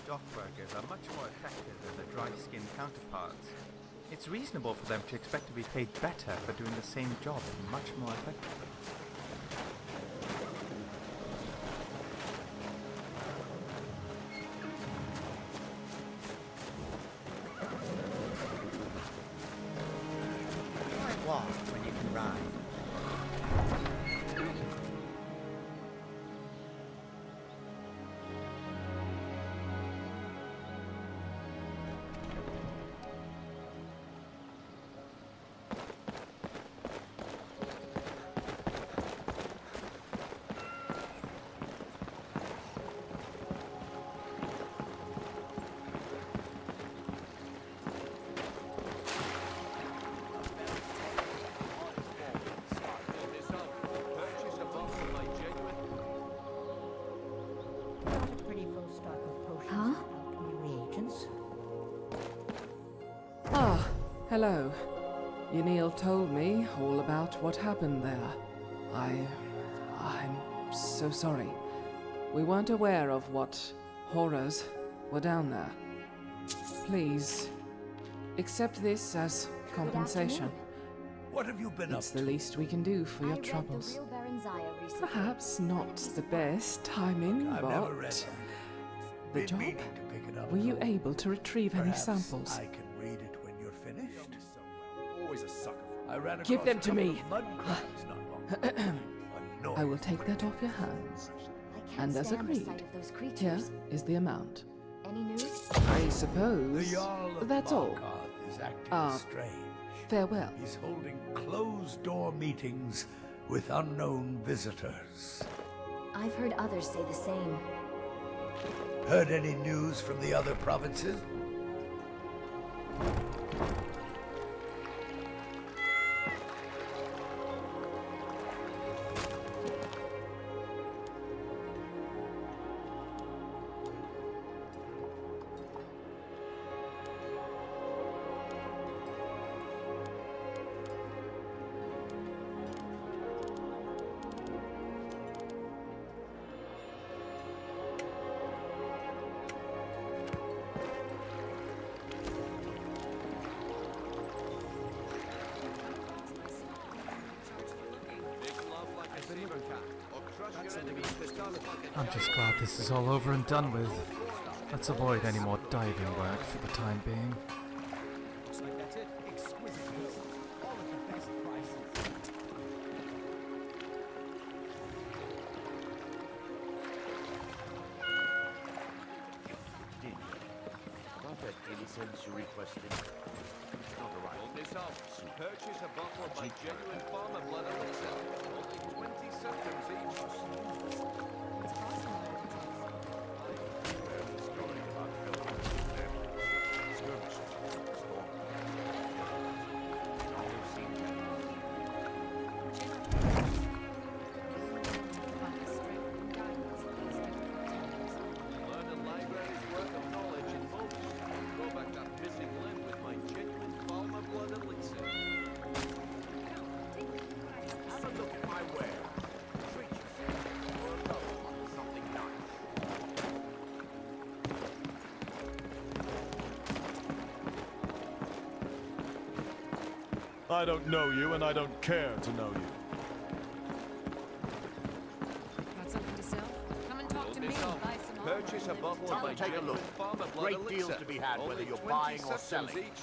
dock workers are much more effective than their dry-skinned counterparts. It's reasonable for them to expect to be paid better for doing the same job much more effectively. Why walk when you can ride? Hello. Yanil told me all about what happened there. I'm so sorry. We weren't aware of what horrors were down there. Please, accept this as compensation. What have you been It's up the to? least we can do for your troubles. I read the real Baron Zaya recently. Perhaps not the best timing, I've never read but it. the Been job? meaning to pick it up, Were you though. able to retrieve any Perhaps samples? I can read it when you're finished. Always a sucker for I ran Give across them a to couple me. of mud crabs not long ago. I will take that off your hands. I can't And as stand the agreed, sight of those Here creatures. is the amount. Any news? I The suppose Jarl of that's all. Markarth is acting Ah, strange. Farewell. He's holding closed-door meetings with unknown visitors. I've heard others say the same. Heard any news from the other provinces? I'm just glad this is all over and done with. Let's avoid any more diving work for the time being. Looks like that's it. Exquisite meals. All at the best prices. Not that 80 cents you requested. It's not a right. This up. Purchase a bottle of my genuine farmer blood elixir. Only 20 centimes each. Story about fellows, skirmishes, storm. Always seen that. Learn a library's worth of knowledge in moments. Go back that missing limb with my genuine farmer blood elixir. Have a look at my ware. Treat yourself. Or a couple of something nice. I don't know you, and I don't care to know you. Got something to sell? Come and talk to me. This up. Buy some armor Purchase and a then bottle of Come my and take a genuine look. farmer blood Great elixir. deals to be had, whether Only you're 20 buying or centimes selling. each.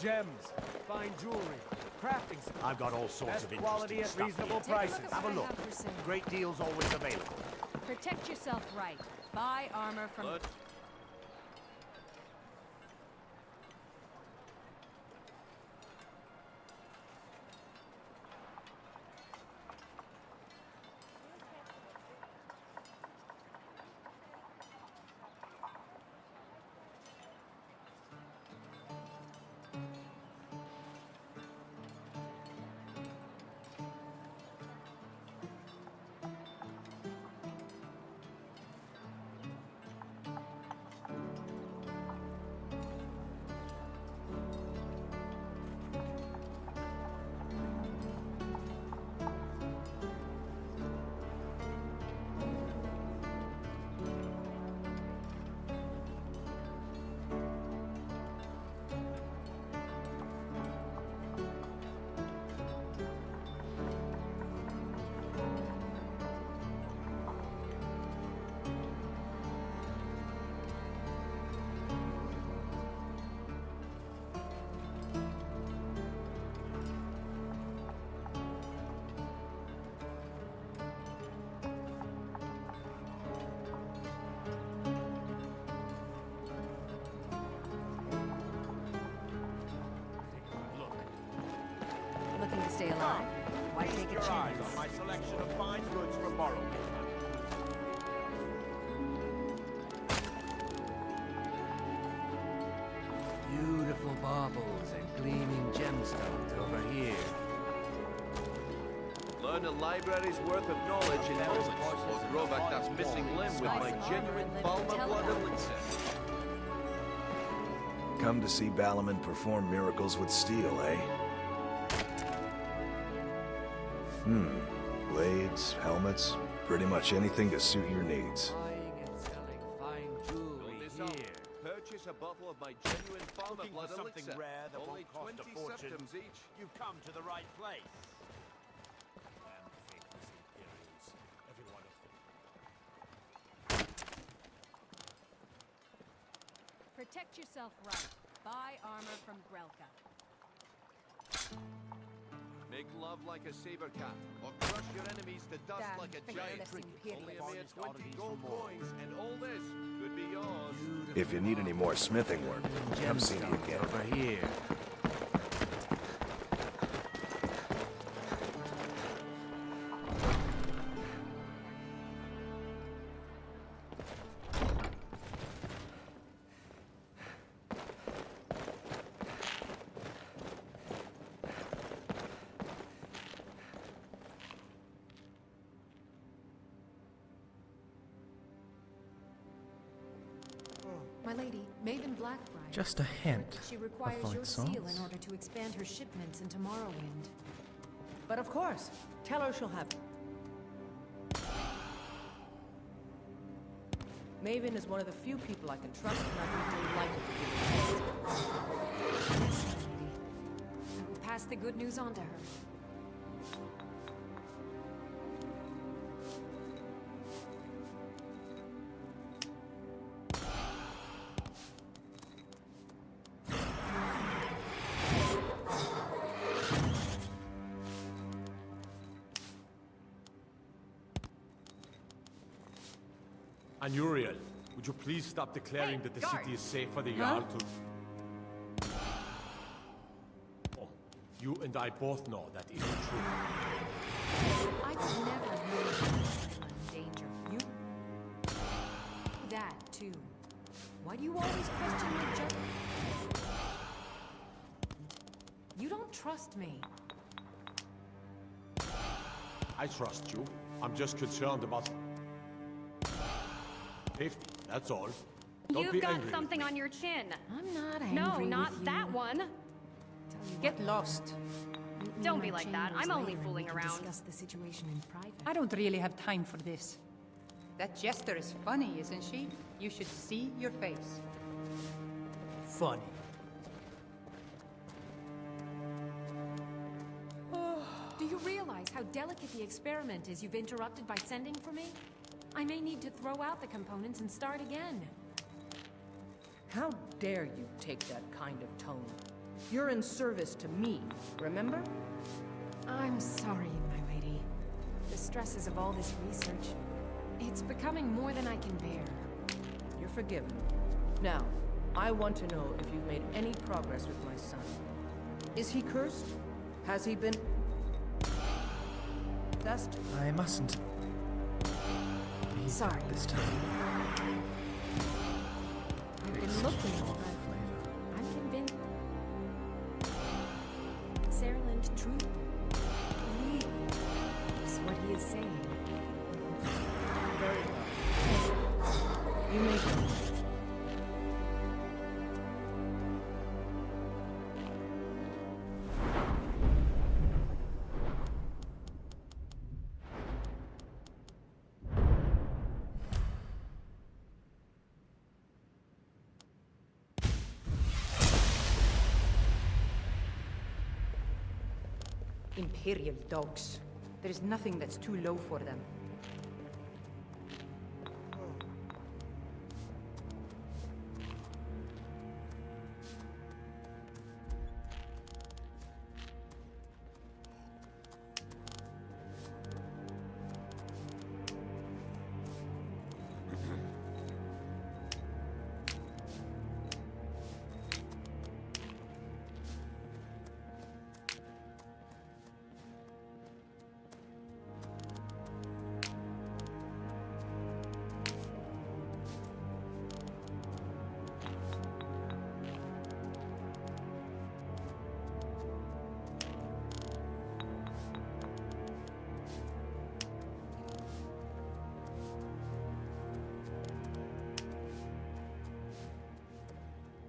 Gems, fine jewelry, crafting supplies. I've got all sorts Best of quality interesting at stuff reasonable here. prices. Have a look. have for sale. Great deals always available. Protect yourself right. Buy armor from... Blood. alive. Why Feast take a your eyes chance? on my selection of fine goods for borrowing. Beautiful baubles and gleaming gemstones over here. Learn a library's worth of knowledge in moments, or grow back that missing limb with my genuine Balma blood elixir. Come to see Balaman perform miracles with steel, eh? Blades, helmets, pretty much anything to suit your needs. Buying and selling fine jewelry here. Purchase a bottle of my genuine Balma Looking blood for something elixir. rare that Only won't cost a 20 fortune? septums each. You've come to the right place. And faithless Imperials, every one of them. Protect yourself right. Buy armor from Grelka. Make love like a saber cat, or crush your enemies to dust Damn like a faithless giant. Only a mere Imperials. 20 gold coins, and all this could be yours. If you need any more smithing work, come see me Gemstones again. over here. My lady, Maven Blackbriar. Just a hint She of requires fine your seal songs. in order to expand her shipments into Morrowind. But of course, tell her she'll have it. Maven is one of the few people I can trust, and I'd be delighted to give her a Yes, my lady. I will pass the good news on to her. And Uriel, would you please stop declaring that the city is safe for the Jarl to... Oh, you and I both know that isn't true. I would never know you in danger. You? That, too. Why do you always question your judgment? You don't trust me. I trust you. I'm just concerned about... safety, that's all. Don't You've be got angry with something me. on your chin. I'm not angry No, with not you. that one. Tell you Get what, lost. meet me Don't in be my like that. chambers I'm only later and fooling we can around. Discuss the situation in private. I don't really have time for this. That jester is funny, isn't she? You should see your face. Funny. Do you realize how delicate the experiment is you've interrupted by sending for me? I may need to throw out the components and start again. How dare you take that kind of tone? You're in service to me, remember? I'm sorry, my lady. The stresses of all this research, it's becoming more than I can bear. You're forgiven. Now, I want to know if you've made any progress with my son. Is he cursed? Has he been... dust? I mustn't. Be Sorry. This time. I've been It's looking, off but flavor. I'm convinced. Sarahland true? Is what he is saying. Very well. You may go. Imperial dogs. There is nothing that's too low for them.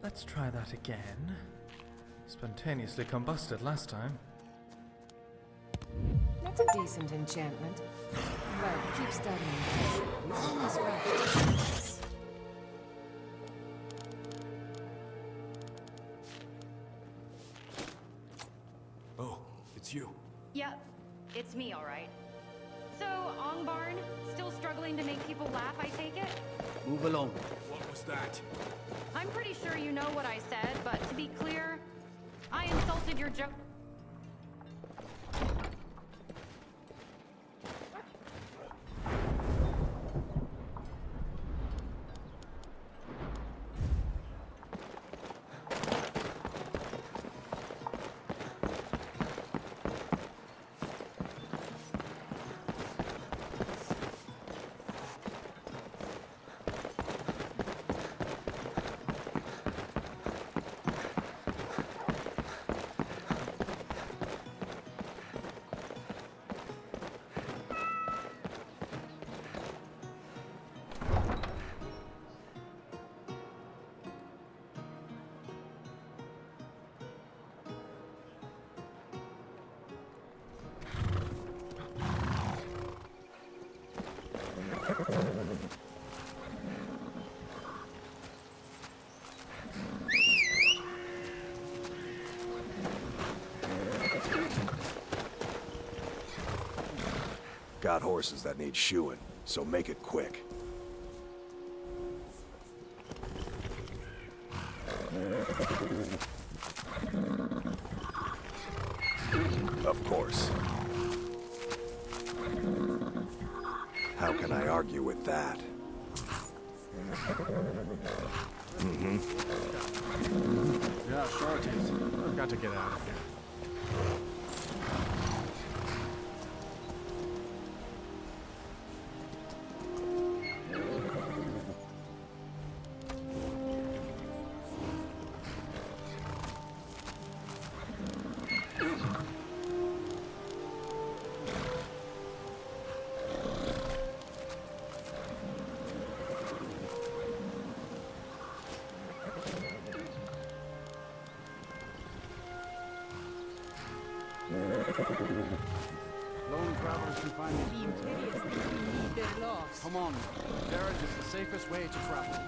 Let's try that again. Spontaneously combusted last time. That's a decent enchantment. Well, keep studying. You've done this right. Oh, it's you. Yep, it's me, all right. So, Ongbarn, still struggling to make people laugh, I take it? Move along. What was that? I'm pretty sure you know what I said, but to be clear, I insulted your joke. Got horses that need shoeing, so make it quick. Of course. How can I argue with that? Mm-hmm. Yeah, sure it is. I've got to get out of here. Lone travelers can find the idiots think we need their loss. Come on, carriage is the safest way to travel.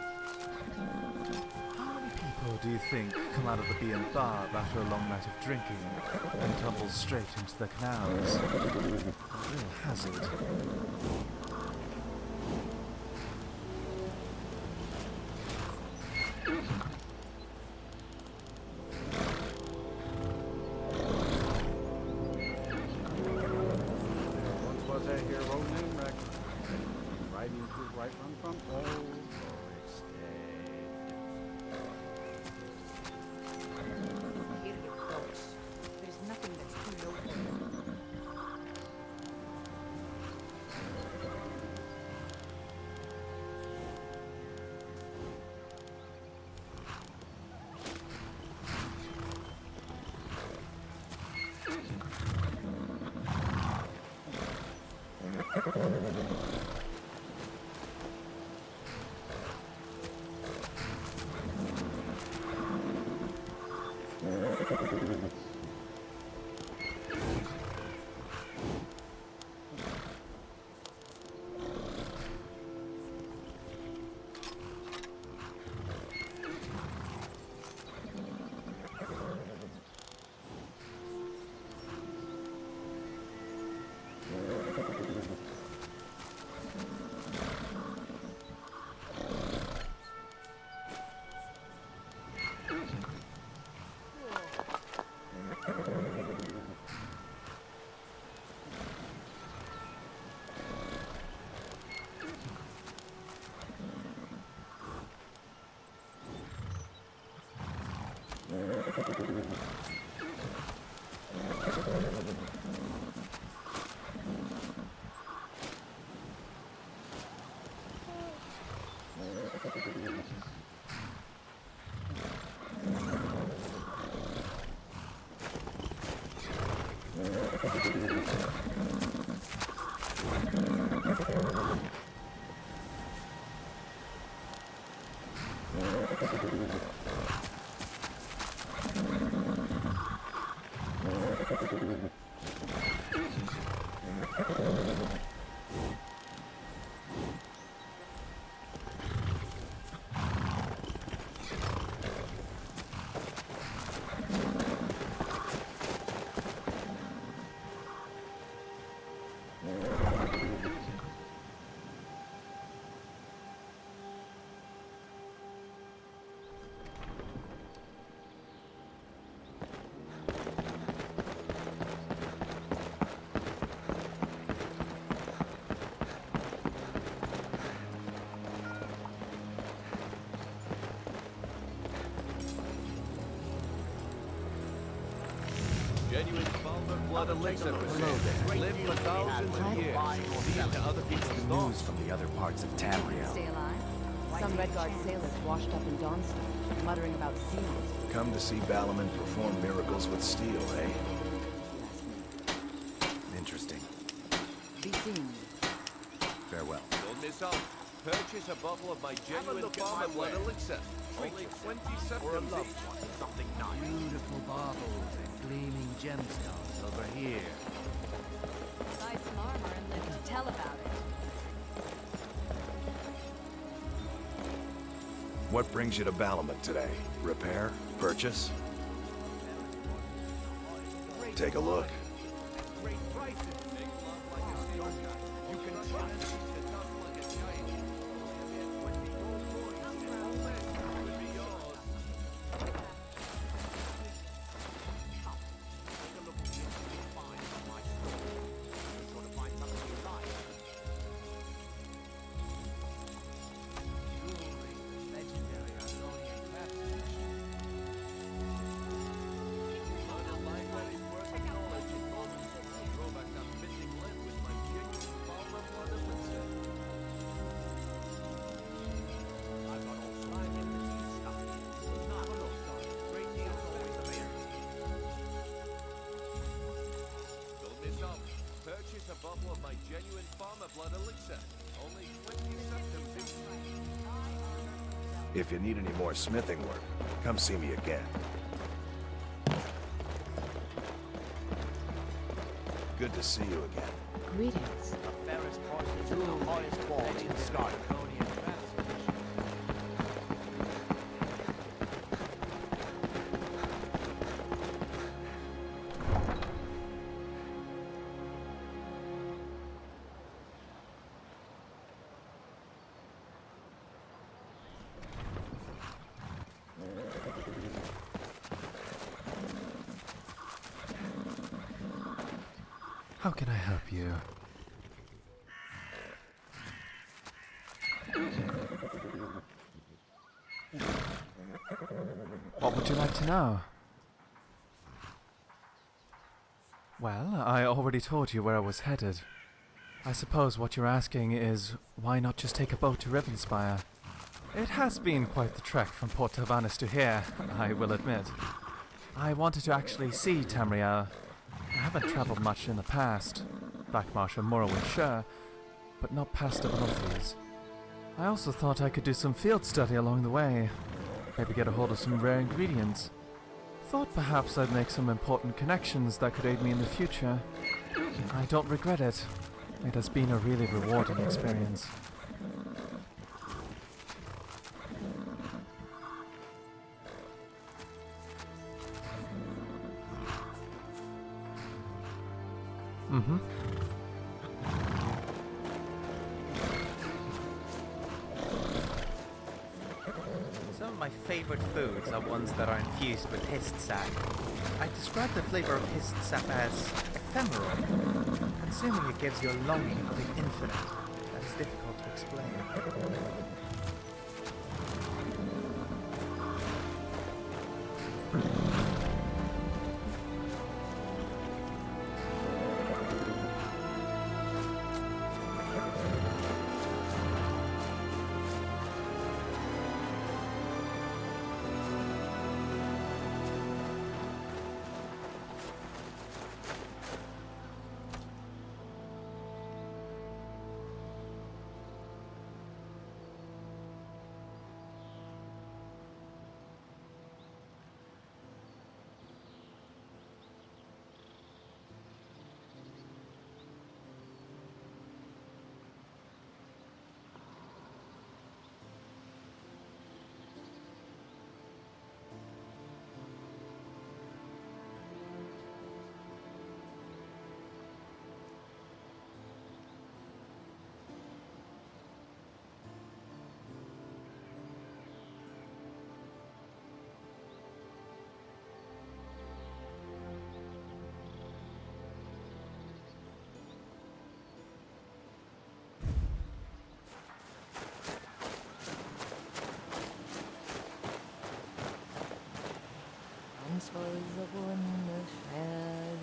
How many people do you think come out of the B&Bar after a long night of drinking and tumble straight into the canals? A real hazard. Genuine Falmer blood elixir. Live for thousands of years. See it to other people's News from the other parts of Tamriel. Stay alive? Some Redguard sailors washed up in Dawnstone, muttering about seals. Come to see Balaman perform miracles with steel, eh? Interesting. Be seen. Farewell. Don't miss out. Purchase a bottle of my genuine Falmer blood elixir. Only 20 seconds each. Something nice. Beautiful baubles and gleaming gemstones over here. Buy some armor and live to tell about it. What brings you to Balaman today? Repair? Purchase? Take a look. Great prices. Make love like a Sovngarde. You can trust it. It's not like a giant. Only get 20 gold coins. All this could be yours. Take a look at what you can find on my store. You're sure to find something you like. Legendary Argonian craftsmanship. Find a library's worth of knowledge in moments. I'll throw back that missing limb with my genuine Falmer blood elixir. I've got all slime in this stuff. Not a lot, sorry. Great deals always available. Don't miss out. Purchase a bottle of my genuine Falmer blood elixir. Only 20 seconds each. If you need any more smithing work, come see me again. Good to see you again. Greetings. The fairest horses and the highest quality in Skyrim. How can I help you? What would you like to know? Well, I already told you where I was headed. I suppose what you're asking is, why not just take a boat to Rivenspire? It has been quite the trek from Port Tavanis to here, I will admit. I wanted to actually see Tamriel. I haven't traveled much in the past. Blackmarsh and Morrowind, sure, but not past the Velothes. I also thought I could do some field study along the way. Maybe get a hold of some rare ingredients. Thought perhaps I'd make some important connections that could aid me in the future. I don't regret it. It has been a really rewarding experience. Mm-hmm. Some of my favorite foods are ones that are infused with hist sap. I describe the flavor of hist sap as ephemeral. Consuming it gives you a longing for the infinite that is difficult to explain. Once was a woman, a fair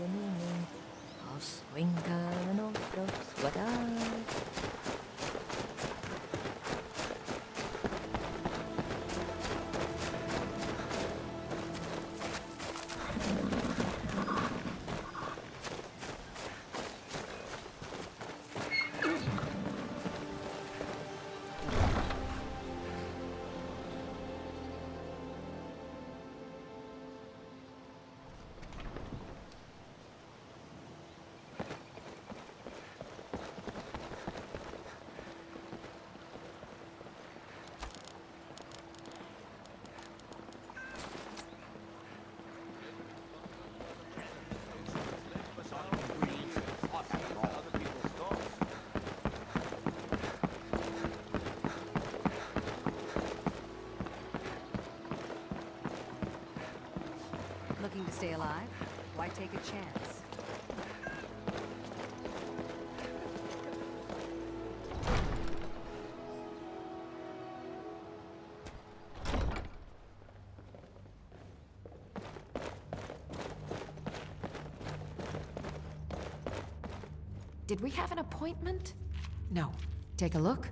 Looking to stay alive? Why take a chance? Did we have an appointment? No. Take a look.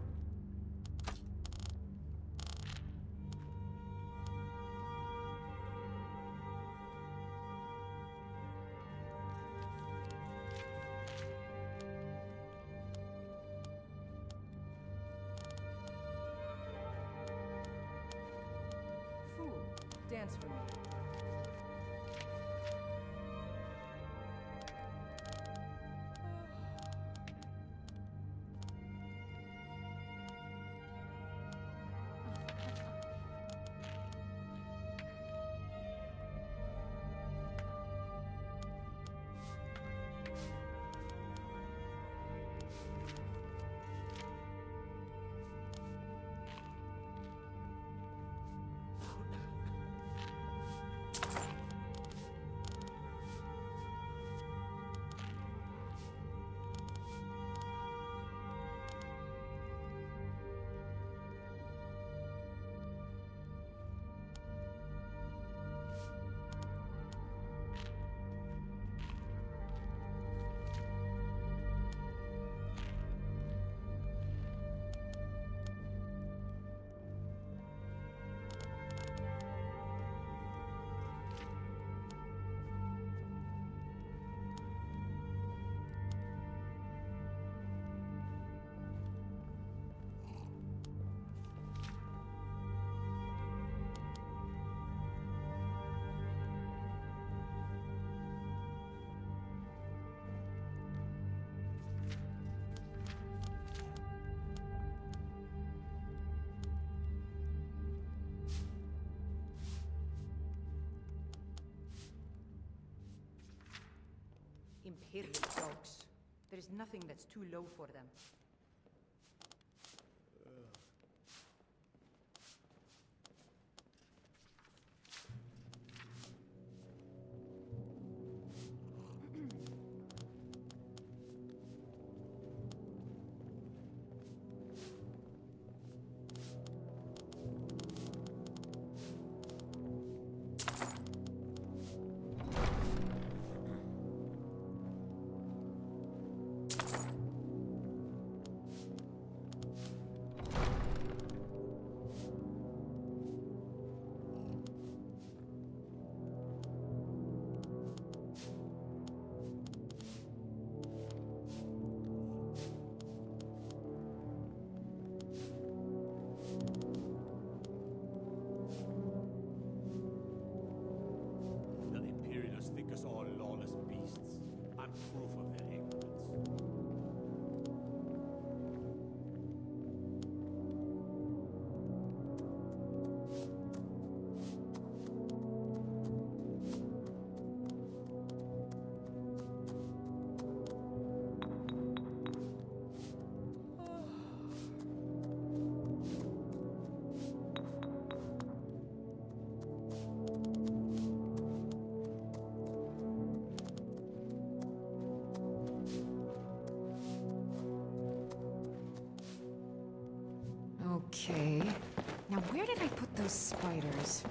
Fool, dance for me. Imperial dogs. There is nothing that's too low for them. Okay. Now where did I put those spiders?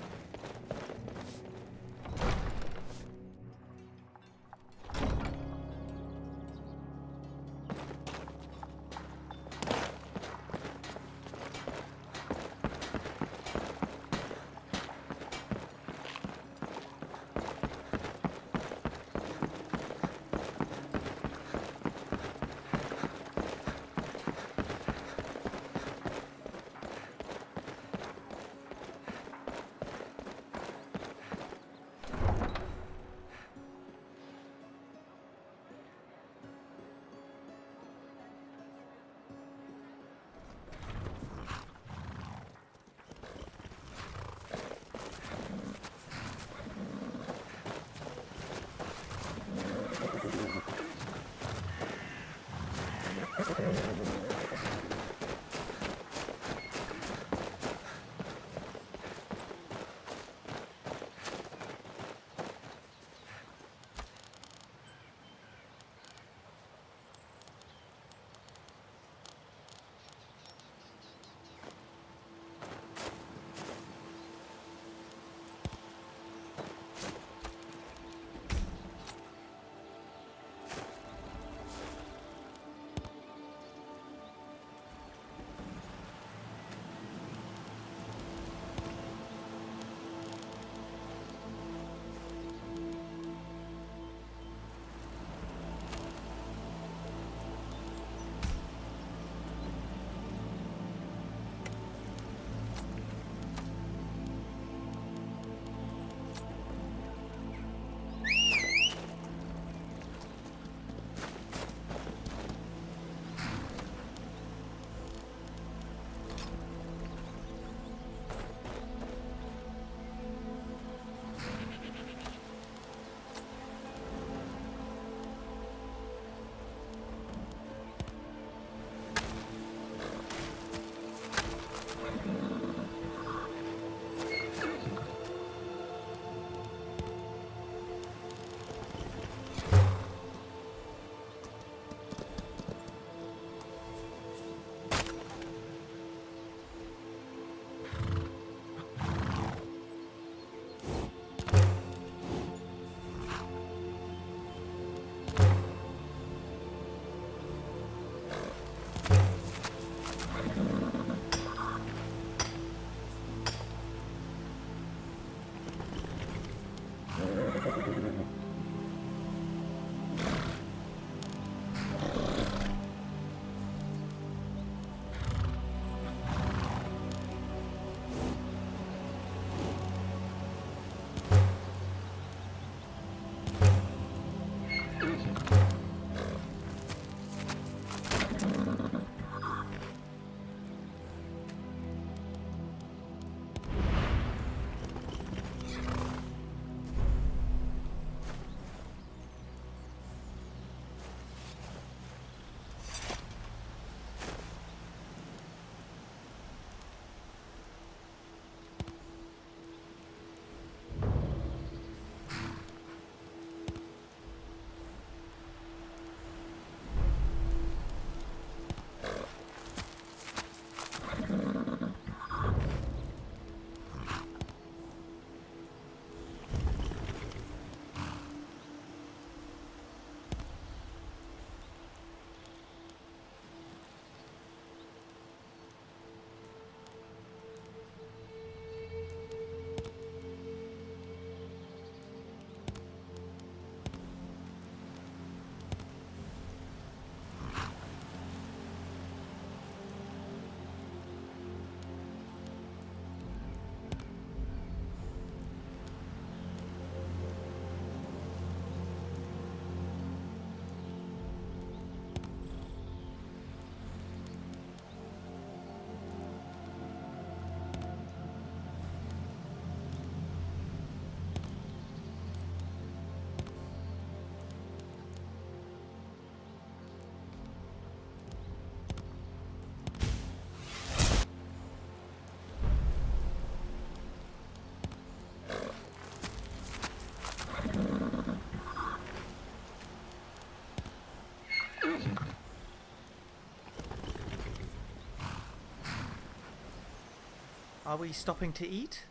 Are we stopping to eat?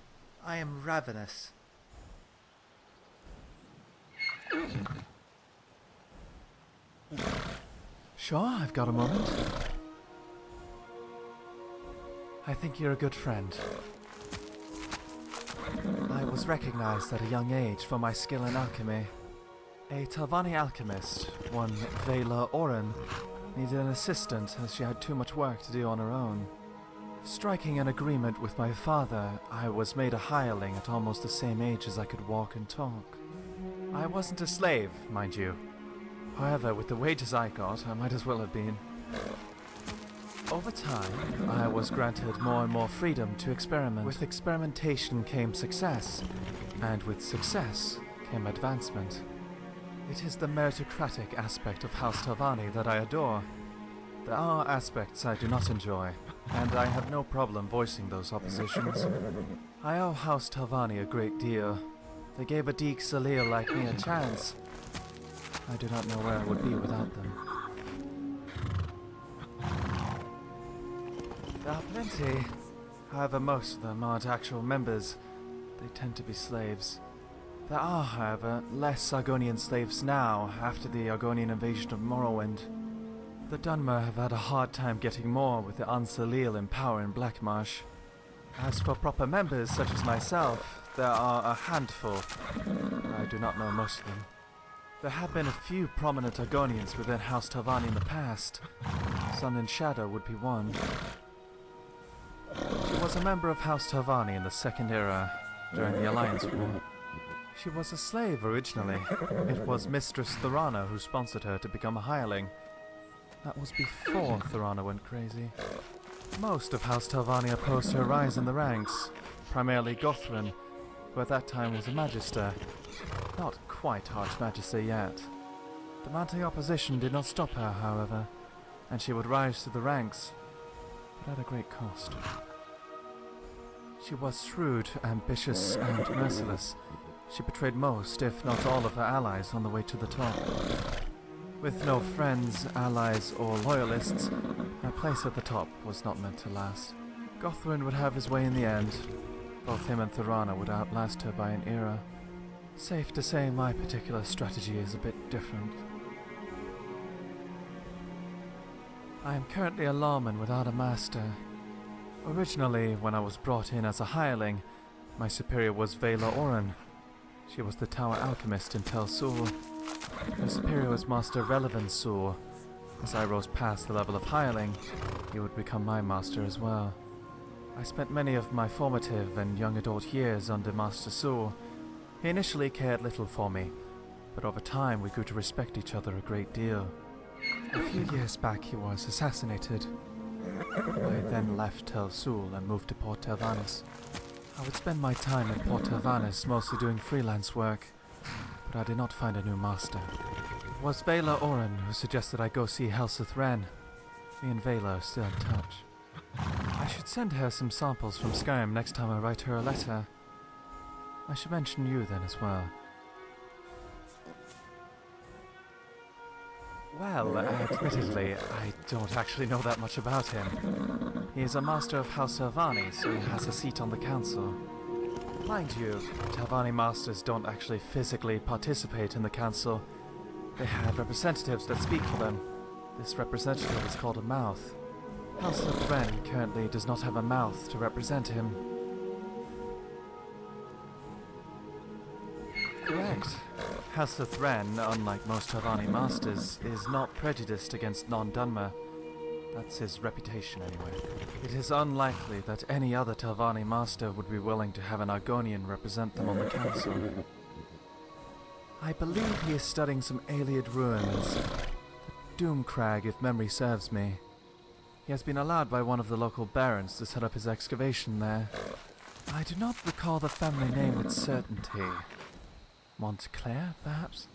I am ravenous. Sure, I've got a moment. I think you're a good friend. I was recognized at a young age for my skill in alchemy. A Telvanni alchemist, one Vela Oren, needed an assistant as she had too much work to do on her own. Striking an agreement with my father, I was made a hireling at almost the same age as I could walk and talk. I wasn't a slave, mind you. However, with the wages I got, I might as well have been. Over time, I was granted more and more freedom to experiment. With experimentation came success, and with success came advancement. It is the meritocratic aspect of House Telvanni that I adore. There are aspects I do not enjoy, and I have no problem voicing those oppositions. I owe House Telvanni a great deal. They gave a Deek Salil like me a chance. I do not know where I would be without them. There are plenty. However, most of them aren't actual members. They tend to be slaves. There are, however, less Argonian slaves now after the Argonian invasion of Morrowind. The Dunmer have had a hard time getting more with the Ansalil in power in Blackmarsh. As for proper members such as myself, there are a handful. I do not know most of them. There have been a few prominent Argonians within House Telvanni in the past. Sun and Shadow would be one. She was a member of House Telvanni in the Second Era, during the Alliance War. She was a slave originally. It was Mistress Thorana who sponsored her to become a hireling. That was before Thorana went crazy. Most of House Telvanni opposed her rise in the ranks, primarily Gothrin, who at that time was a Magister. Not quite Archmagister yet. The mounting opposition did not stop her, however, and she would rise to the ranks, but at a great cost. She was shrewd, ambitious, and merciless. She betrayed most, if not all, of her allies on the way to the top. With no friends, allies, or loyalists, her place at the top was not meant to last. Gothrin would have his way in the end. Both him and Thorana would outlast her by an era. Safe to say my particular strategy is a bit different. I am currently a lawman without a master. Originally, when I was brought in as a hireling, my superior was Vela Oren. She was the tower alchemist in Tel Sur. Her superior was Master Relevant Sur. As I rose past the level of hireling, he would become my master as well. I spent many of my formative and young adult years under Master Sur. He initially cared little for me, but over time we grew to respect each other a great deal. A few years back he was assassinated. I then left Tel Sul and moved to Port Telvannis. I would spend my time in Port Telvannis mostly doing freelance work, but I did not find a new master. It was Vela Oren who suggested I go see Helseth Wren. Me and Vela are still in touch. I should send her some samples from Skyrim next time I write her a letter. I should mention you then as well. Well, admittedly, I don't actually know that much about him. He is a master of House Telvanni, so he has a seat on the council. Mind you, Telvanni masters don't actually physically participate in the council. They have representatives that speak for them. This representative is called a mouth. House Wren currently does not have a mouth to represent him. Correct. House Wren, unlike most Telvanni masters, is not prejudiced against non-Dunmer. That's his reputation anyway. It is unlikely that any other Telvanni master would be willing to have an Argonian represent them on the council. I believe he is studying some Ayleid ruins. The Doomcrag, if memory serves me. He has been allowed by one of the local barons to set up his excavation there. I do not recall the family name with certainty. Montclair, perhaps?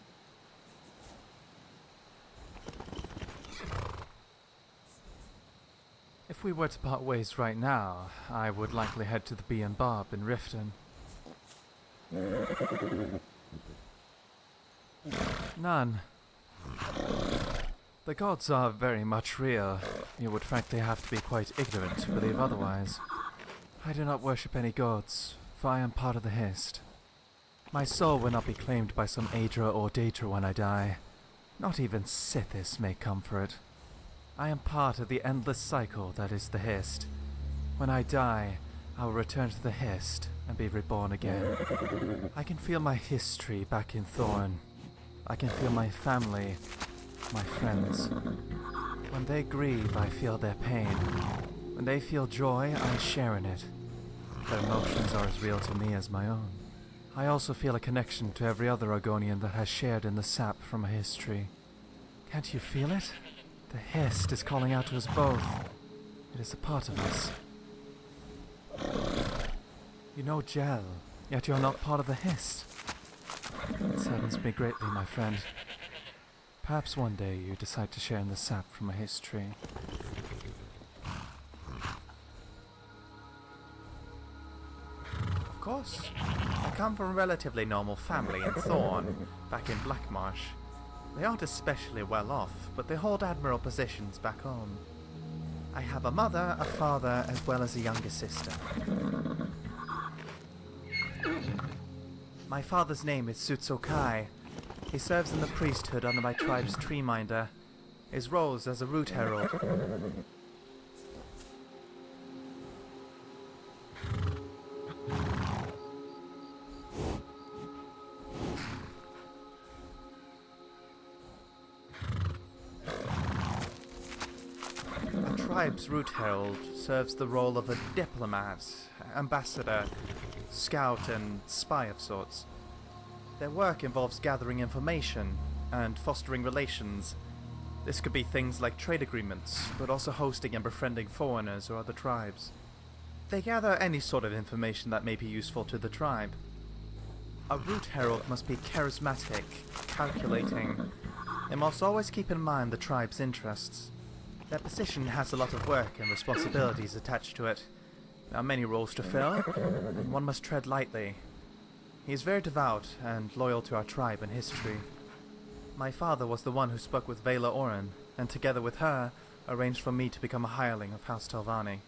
If we were to part ways right now, I would likely head to the Bee and Barb in Riften. None. The gods are very much real. You would frankly have to be quite ignorant to believe otherwise. I do not worship any gods, for I am part of the Hist. My soul will not be claimed by some Aedra or Daedra when I die. Not even Sithis may come for it. I am part of the endless cycle that is the Hist. When I die, I will return to the Hist and be reborn again. I can feel my history back in Thorn. I can feel my family, my friends. When they grieve, I feel their pain. When they feel joy, I share in it. Their emotions are as real to me as my own. I also feel a connection to every other Argonian that has shared in the sap from a history. Can't you feel it? The Hist is calling out to us both. It is a part of us. You know Gel, yet you're not part of the Hist. It saddens me greatly, my friend. Perhaps one day you decide to share in the sap from a history. Of course. I come from a relatively normal family in Thorn, back in Blackmarsh. They aren't especially well off, but they hold admirable positions back home. I have a mother, a father, as well as a younger sister. My father's name is Sutsokai. He serves in the priesthood under my tribe's treeminder. His role is as a root herald. A tribe's root herald serves the role of a diplomat, ambassador, scout, and spy of sorts. Their work involves gathering information and fostering relations. This could be things like trade agreements, but also hosting and befriending foreigners or other tribes. They gather any sort of information that may be useful to the tribe. A root herald must be charismatic, calculating, and must always keep in mind the tribe's interests. Their position has a lot of work and responsibilities attached to it. There are many roles to fill, and one must tread lightly. He is very devout and loyal to our tribe and history. My father was the one who spoke with Vela Oren, and together with her, arranged for me to become a hireling of House Telvanni.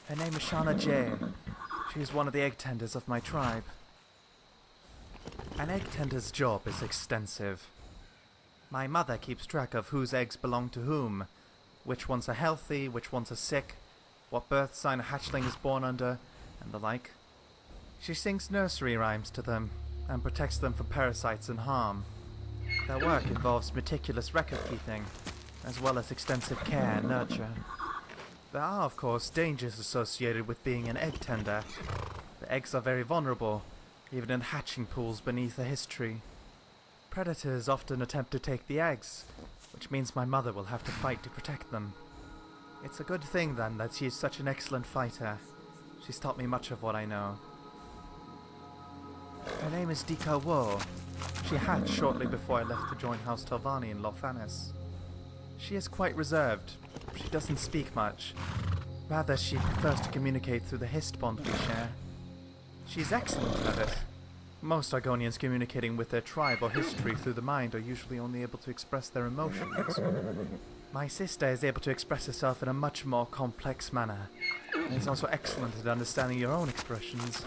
Her name is Shana Jay. She is one of the egg tenders of my tribe. An egg tender's job is extensive. My mother keeps track of whose eggs belong to whom, which ones are healthy, which ones are sick, what birth sign a hatchling is born under, and the like. She sings nursery rhymes to them, and protects them from parasites and harm. Their work involves meticulous record-keeping, as well as extensive care and nurture. There are, of course, dangers associated with being an egg tender. The eggs are very vulnerable, even in hatching pools beneath the history. Predators often attempt to take the eggs, which means my mother will have to fight to protect them. It's a good thing, then, that she is such an excellent fighter. She's taught me much of what I know. Her name is Dika Wo. She hatched shortly before I left to join House Telvanni in Lothanis. She is quite reserved. She doesn't speak much. Rather, she prefers to communicate through the Hist bond we share. She's excellent at it. Most Argonians communicating with their tribe or history through the mind are usually only able to express their emotions. My sister is able to express herself in a much more complex manner, and is also excellent at understanding your own expressions.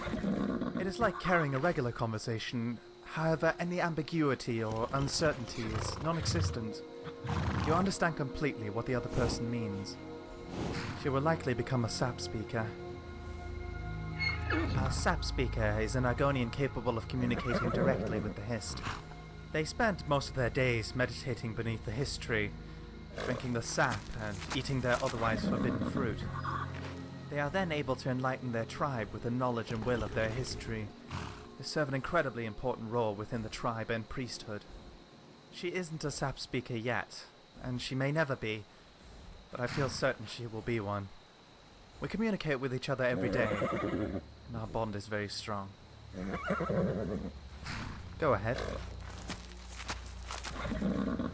It is like carrying a regular conversation, however any ambiguity or uncertainty is non-existent. You understand completely what the other person means. She will likely become a sap speaker. A sap speaker is an Argonian capable of communicating directly with the Hist. They spend most of their days meditating beneath the Hist tree, drinking the sap and eating their otherwise forbidden fruit. They are then able to enlighten their tribe with the knowledge and will of their history. They serve an incredibly important role within the tribe and priesthood. She isn't a sap speaker yet, and she may never be, but I feel certain she will be one. We communicate with each other every day, and our bond is very strong. Go ahead.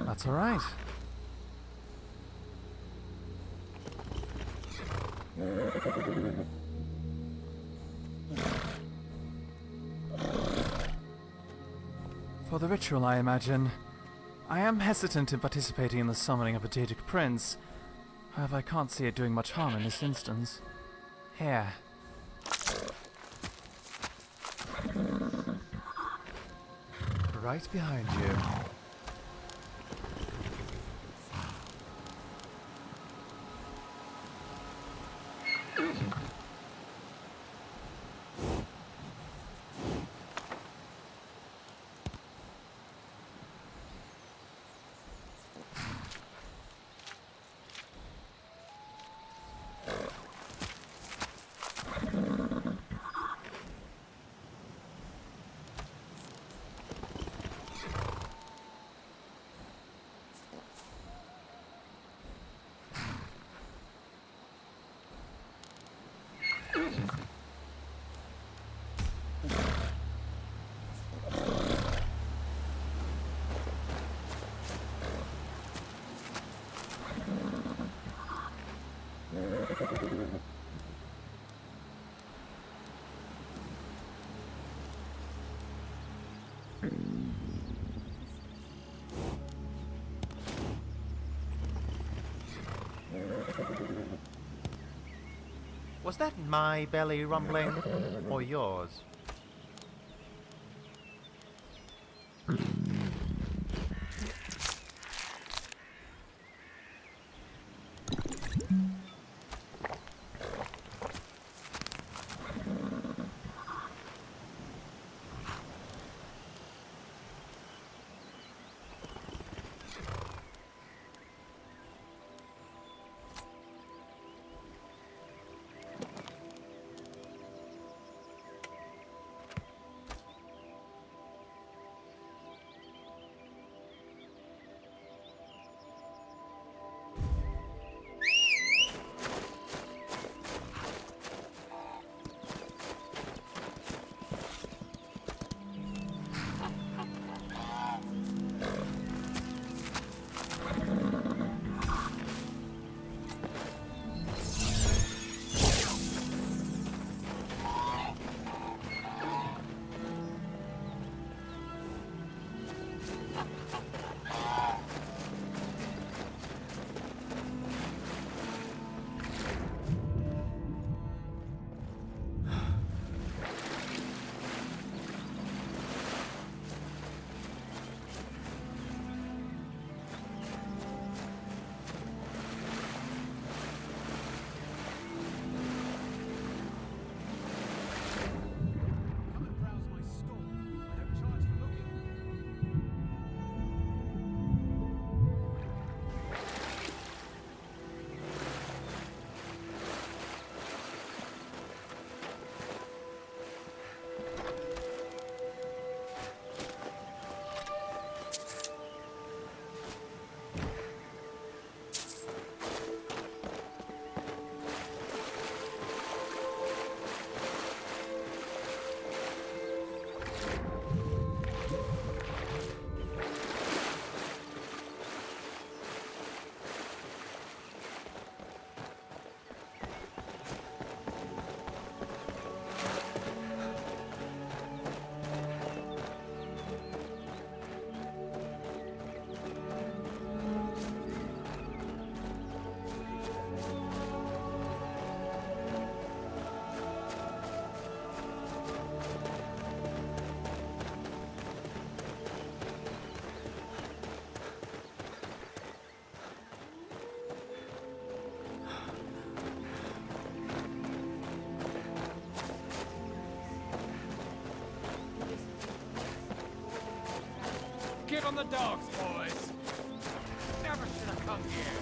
That's all right. For the ritual, I imagine. I am hesitant in participating in the summoning of a Daedic prince, However, I can't see it doing much harm in this instance. Here. Right behind you. Was that my belly rumbling, or yours? Give 'em the dogs, boys! Never should have come here!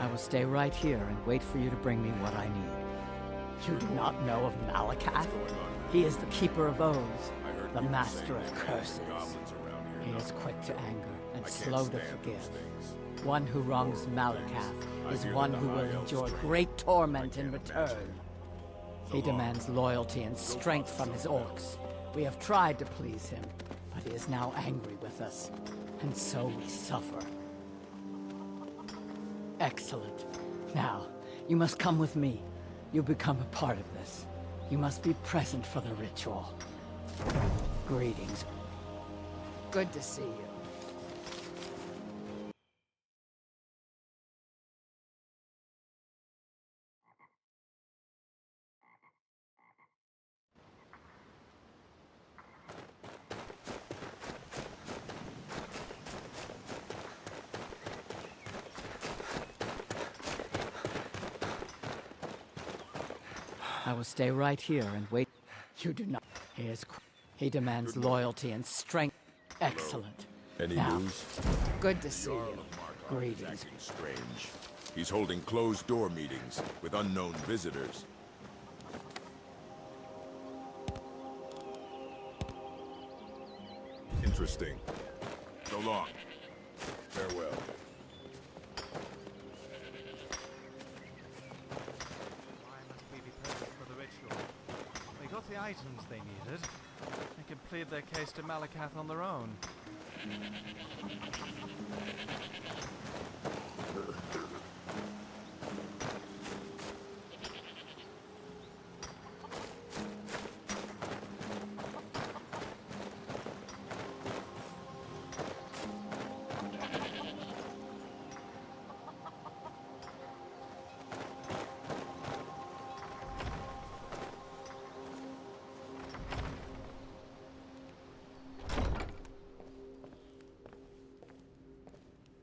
I will stay right here and wait for you to bring me what I need. You do not know of Malakath? He is the keeper of oaths, the master of curses. He is quick to anger and slow to forgive. One who wrongs Malakath is one who will endure great torment in return. He demands loyalty and strength from his orcs. We have tried to please him, but he is now angry with us, and so we suffer. Excellent. Now, you must come with me. You become a part of this. You must be present for the ritual. Greetings. Good to see you. I will stay right here and wait. You do not. He demands loyalty and strength. Excellent. Any now, news? Good to see you. Greetings. Strange. He's holding closed-door meetings with unknown visitors. Interesting. So long. Farewell. They got the items they needed. They could plead their case to Malakath on their own.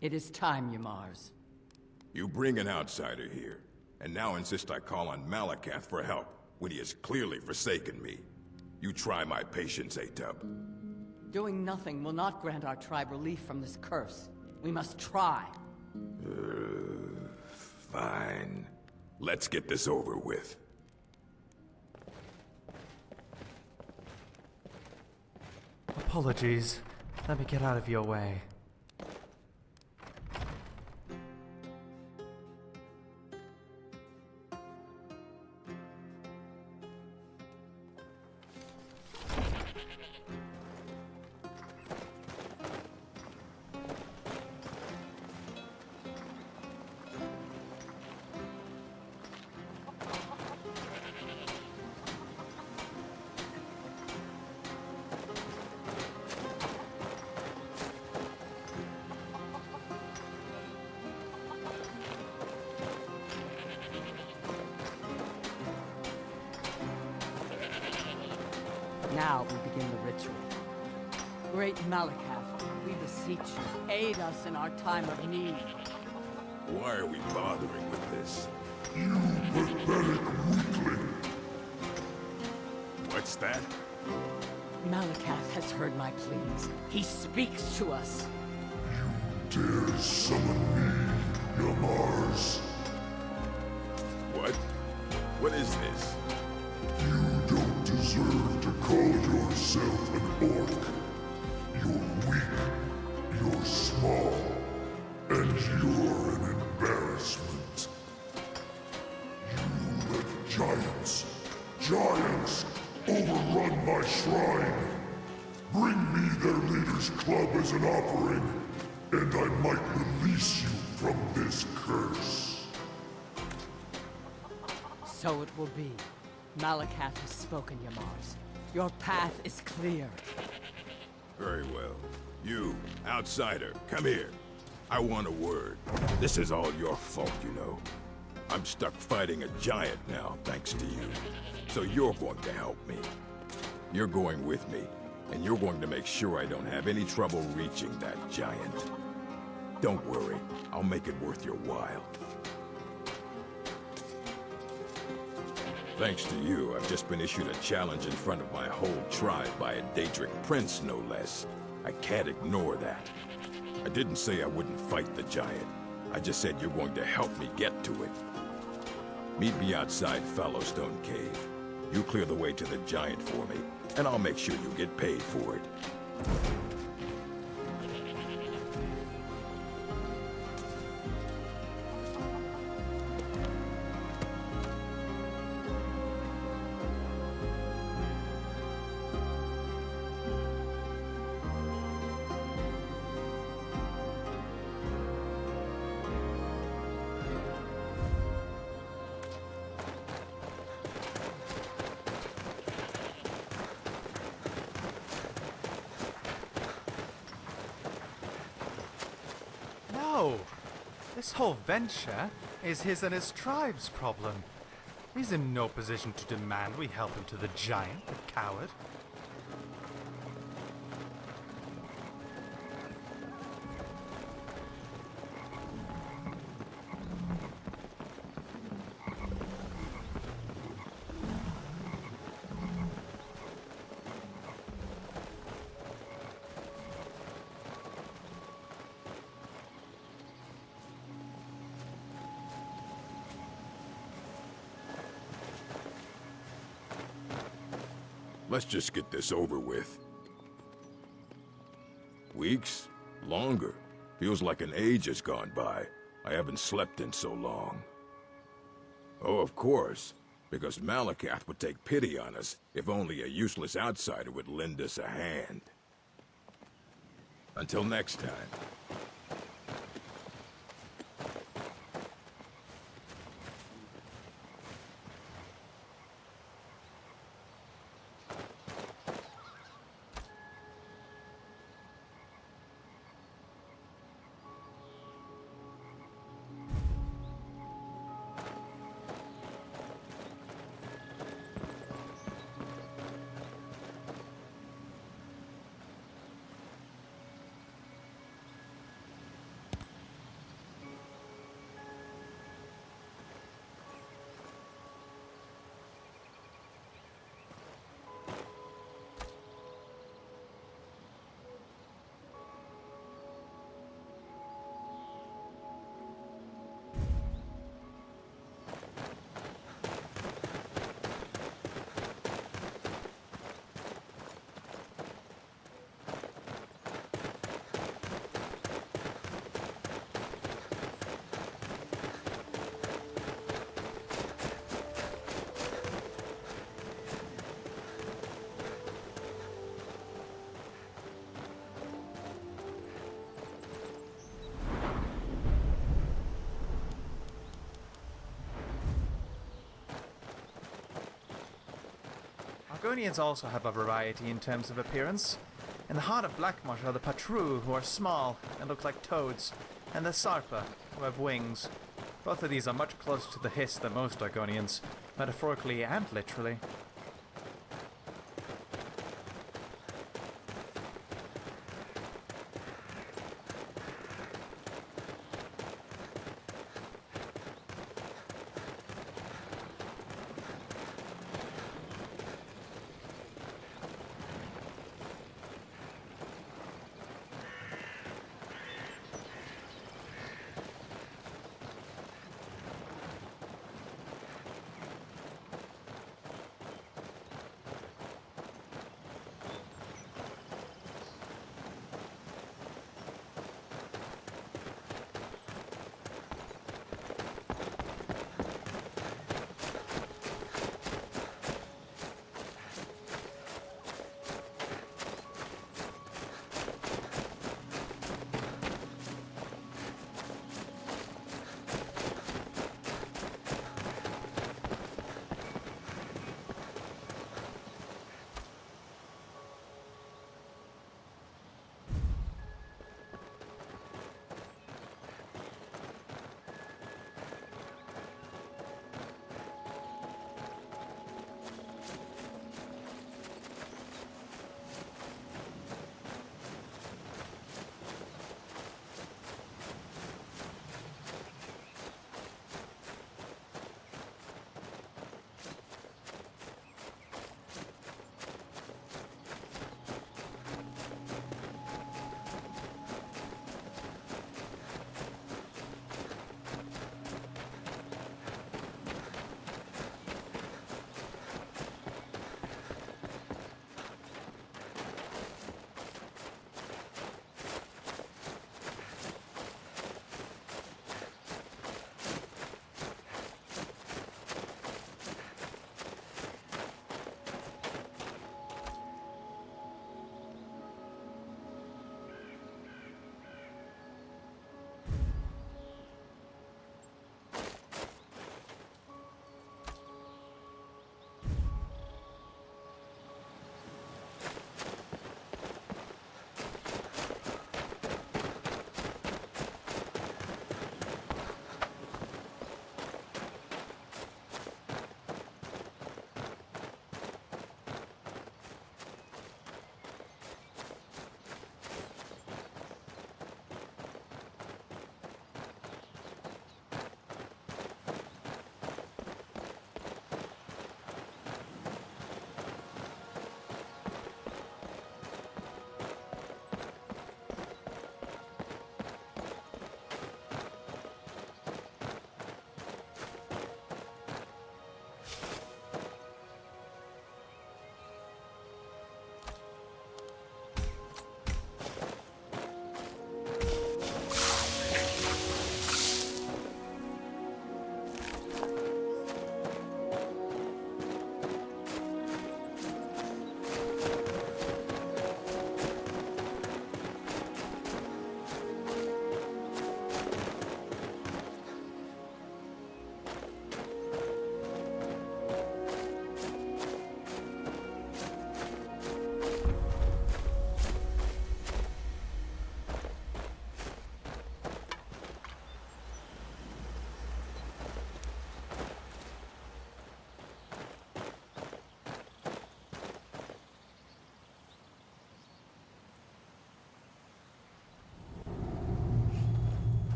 It is time, Ymars. You bring an outsider here, and now insist I call on Malakath for help, when he has clearly forsaken me. You try my patience, Atub. Doing nothing will not grant our tribe relief from this curse. We must try. Fine. Let's get this over with. Apologies. Let me get out of your way. Now we begin the ritual. Great Malakath, we beseech you, aid us in our time of need. Why are we bothering with this? You pathetic weakling! What's that? Malakath has heard my pleas. He speaks to us. You dare summon me, Ymars? What? What is this? You don't deserve to call yourself an orc. You're weak, you're small, and you're an embarrassment. You let giants, overrun my shrine. Bring me their leader's club as an offering, and I might release you from this curse. So it will be. Malakath has spoken, Ymars. Your path is clear. Very well. You, outsider, come here. I want a word. This is all your fault, you know. I'm stuck fighting a giant now, thanks to you. So you're going to help me. You're going with me, and you're going to make sure I don't have any trouble reaching that giant. Don't worry, I'll make it worth your while. Thanks to you, I've just been issued a challenge in front of my whole tribe by a Daedric prince, no less. I can't ignore that. I didn't say I wouldn't fight the giant. I just said you're going to help me get to it. Meet me outside Fallowstone Cave. You clear the way to the giant for me, and I'll make sure you get paid for it. No! This whole venture is his and his tribe's problem. He's in no position to demand we help him to the giant, the coward. Let's just get this over with. Weeks? Longer. Feels like an age has gone by. I haven't slept in so long. Oh, of course. Because Malakath would take pity on us if only a useless outsider would lend us a hand. Until next time. Argonians also have a variety in terms of appearance. In the heart of Blackmarsh are the Patru, who are small and look like toads, and the Sarpa, who have wings. Both of these are much closer to the Hiss than most Argonians, metaphorically and literally.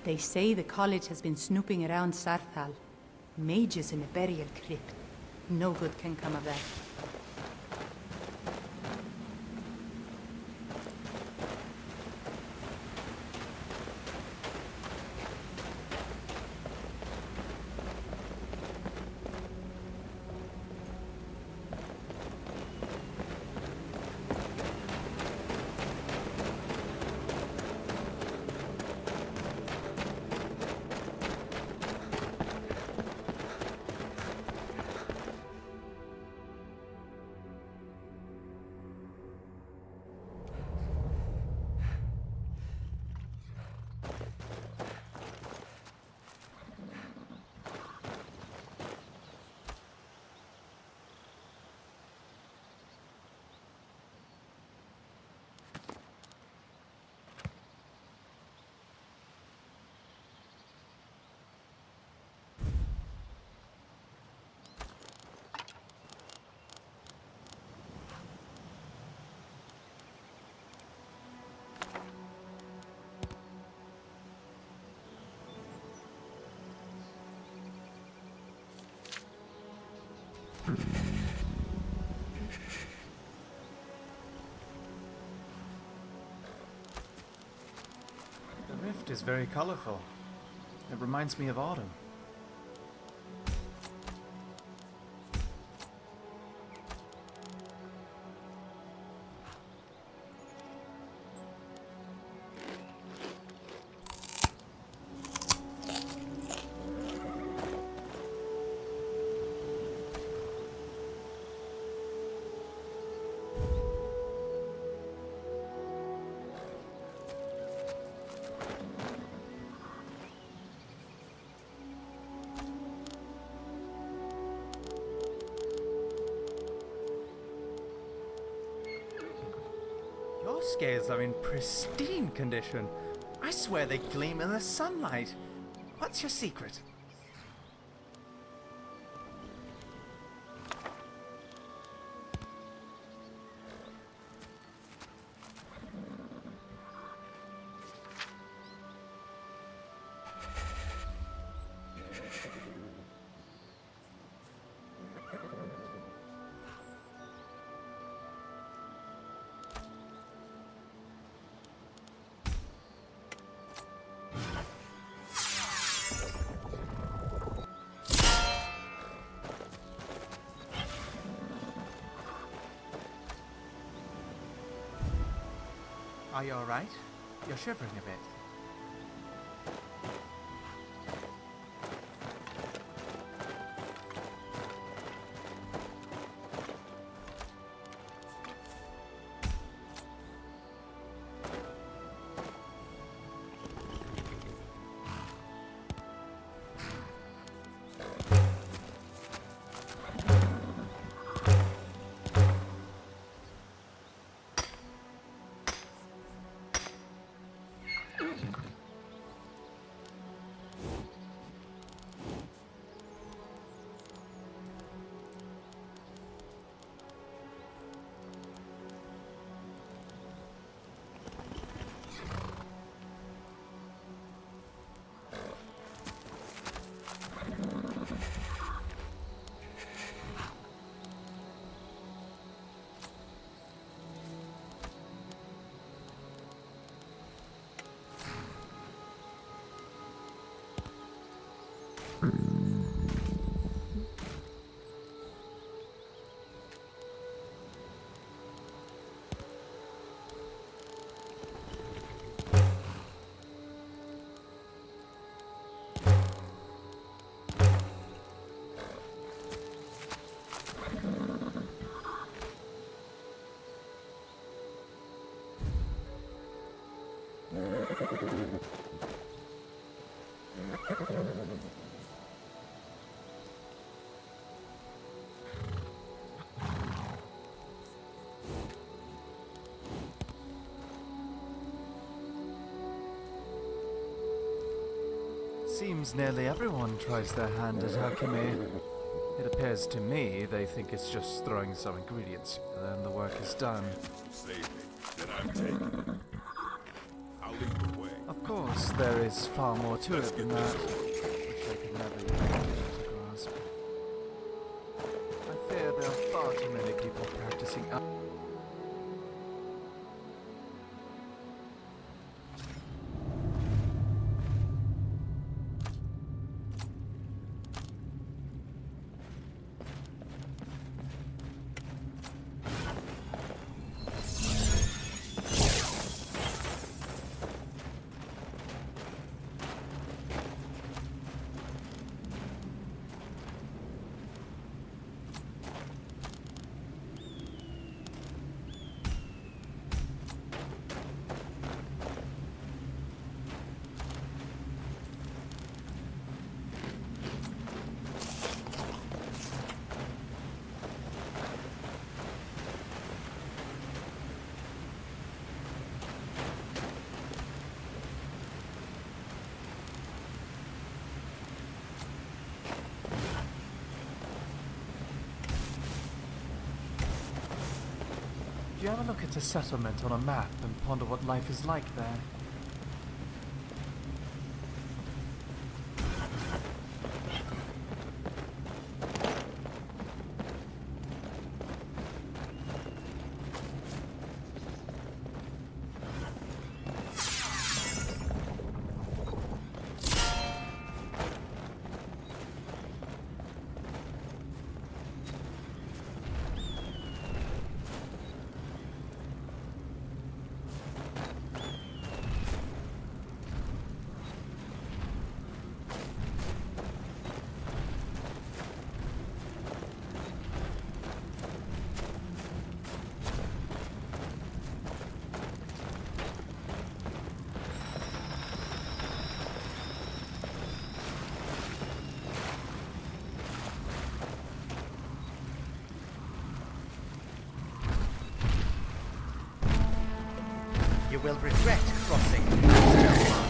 They say the college has been snooping around Sarthal. Mages in a burial crypt. No good can come of that. The rift is very colorful. It reminds me of autumn. Your scales are in pristine condition. I swear they gleam in the sunlight. What's your secret? Are you alright? You're shivering a bit. Seems nearly everyone tries their hand at alchemy. It appears to me they think it's just throwing some ingredients, and then the work is done. Save me, then I'm taking it. I'll lead the way. Of course, there is far more to it than that, which I could never even begin to grasp. I fear there are far too many people practicing. Do you ever look at a settlement on a map and ponder what life is like there? You will regret crossing this line.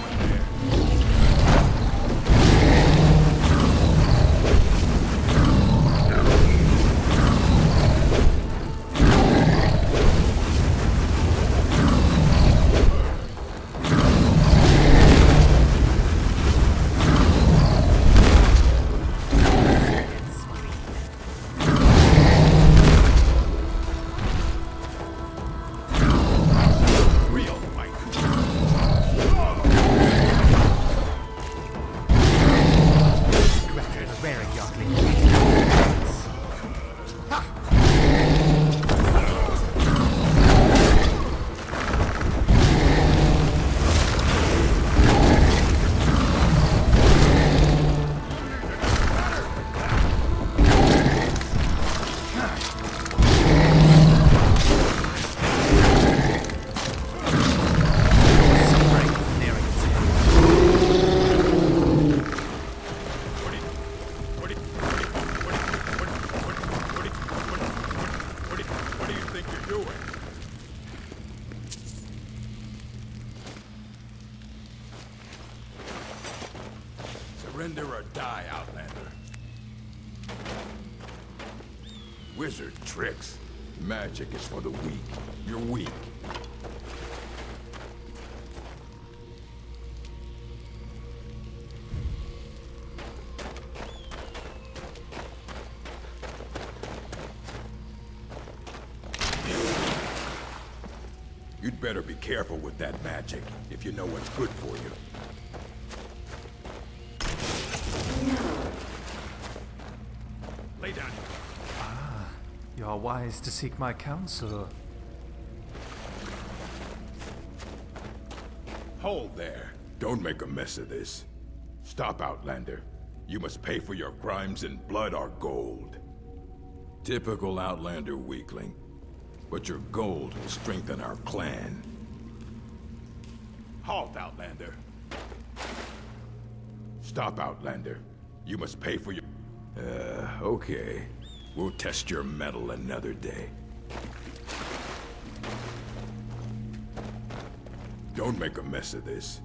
Surrender or die, Outlander. Wizard tricks. Magic is for the weak. You're weak. You'd better be careful with that magic, if you know what's good for you. Lay down. Ah, you are wise to seek my counsel. Hold there. Don't make a mess of this. Stop, Outlander. You must pay for your crimes in blood or gold. Typical Outlander weakling. But your gold will strengthen our clan. Halt, Outlander. Stop, Outlander. You must pay for your... okay. We'll test your mettle another day. Don't make a mess of this.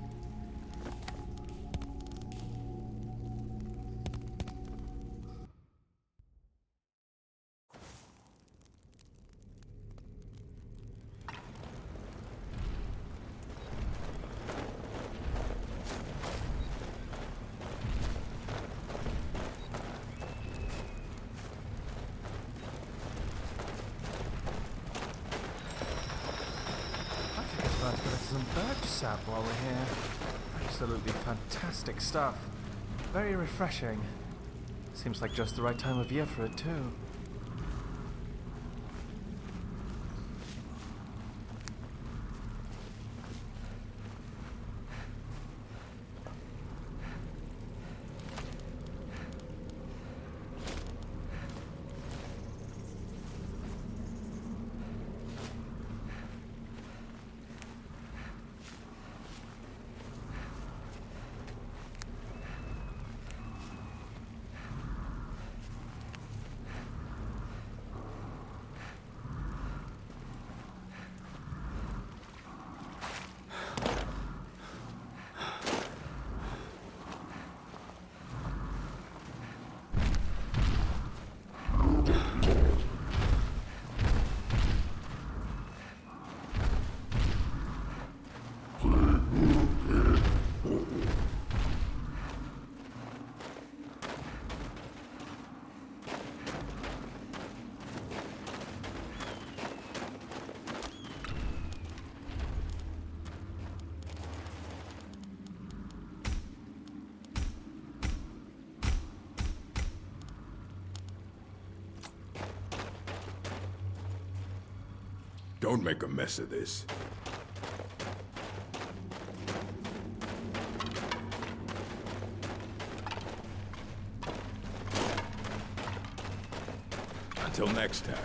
might collect some birch sap while we're here. Absolutely fantastic stuff. Very refreshing. Seems like just the right time of year for it, too. Don't make a mess of this. Until next time.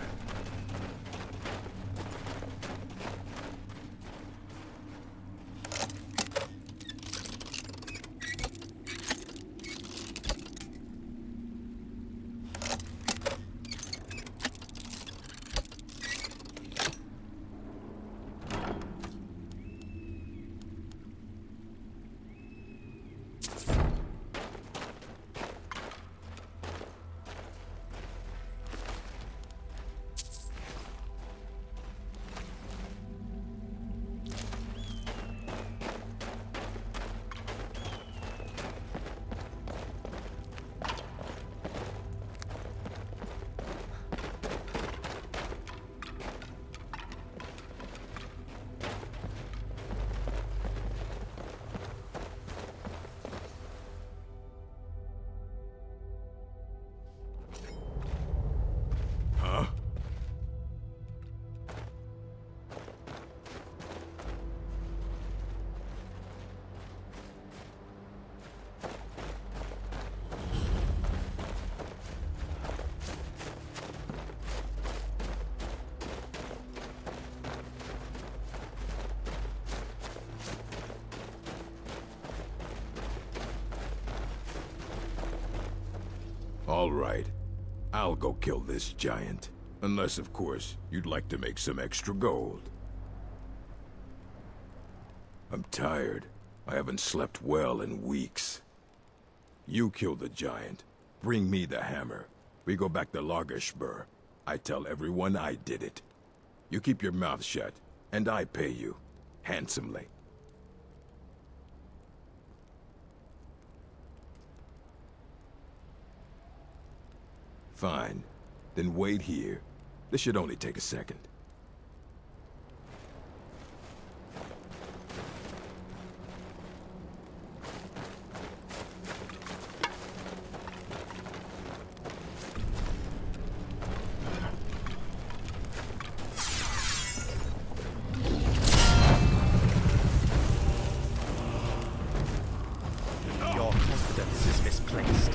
All right. I'll go kill this giant. Unless, of course, you'd like to make some extra gold. I'm tired. I haven't slept well in weeks. You kill the giant. Bring me the hammer. We go back to Lagershbur. I tell everyone I did it. You keep your mouth shut, and I pay you. Handsomely. Fine. Then wait here. This should only take a second. Your confidence is misplaced.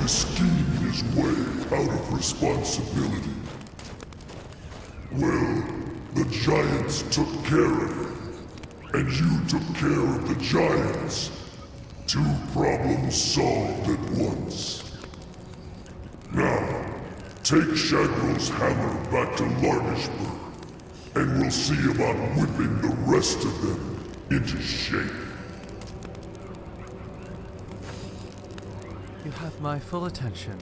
scheme his way out of responsibility. Well, the giants took care of him, and you took care of the giants. 2 problems solved at once. Now, take Shagrel's hammer back to Larnishburg, and we'll see about whipping the rest of them into shape. You have my full attention.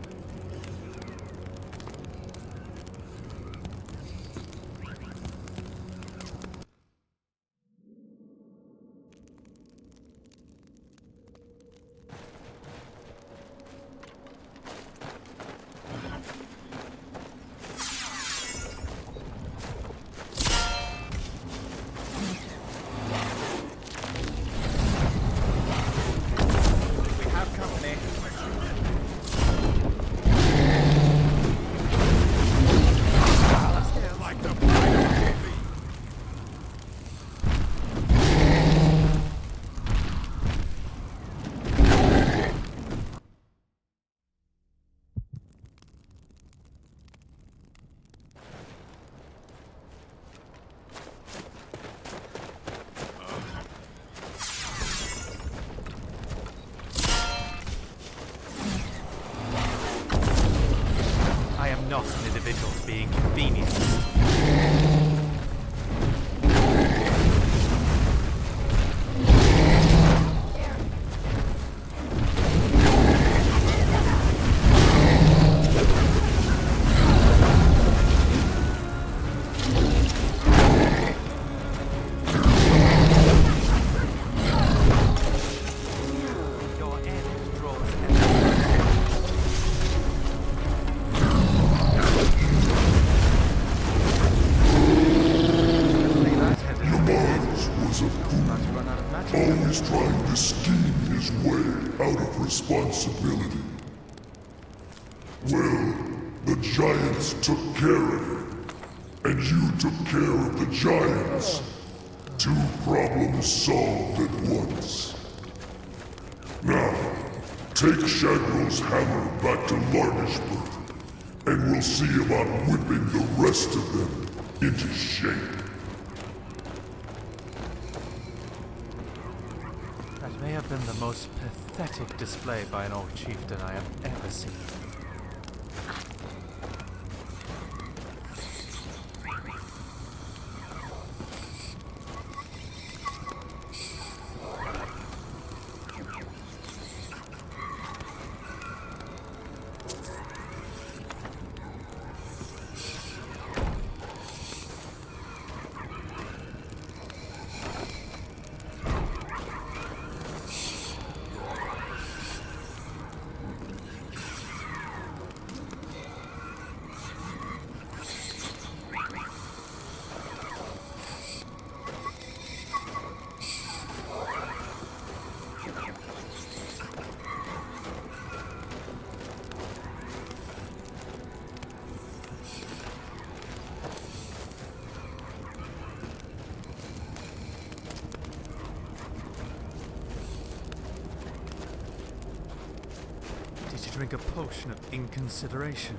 Not an individual to be inconvenienced. Always trying to scheme his way out of responsibility. Well, the giants took care of him, and you took care of the giants. 2 problems solved at once. Now, take Shagrel's hammer back to Larnishburg, and we'll see about whipping the rest of them into shape. That may have been the most pathetic display by an orc chieftain I have ever seen. Drink a potion of inconsideration.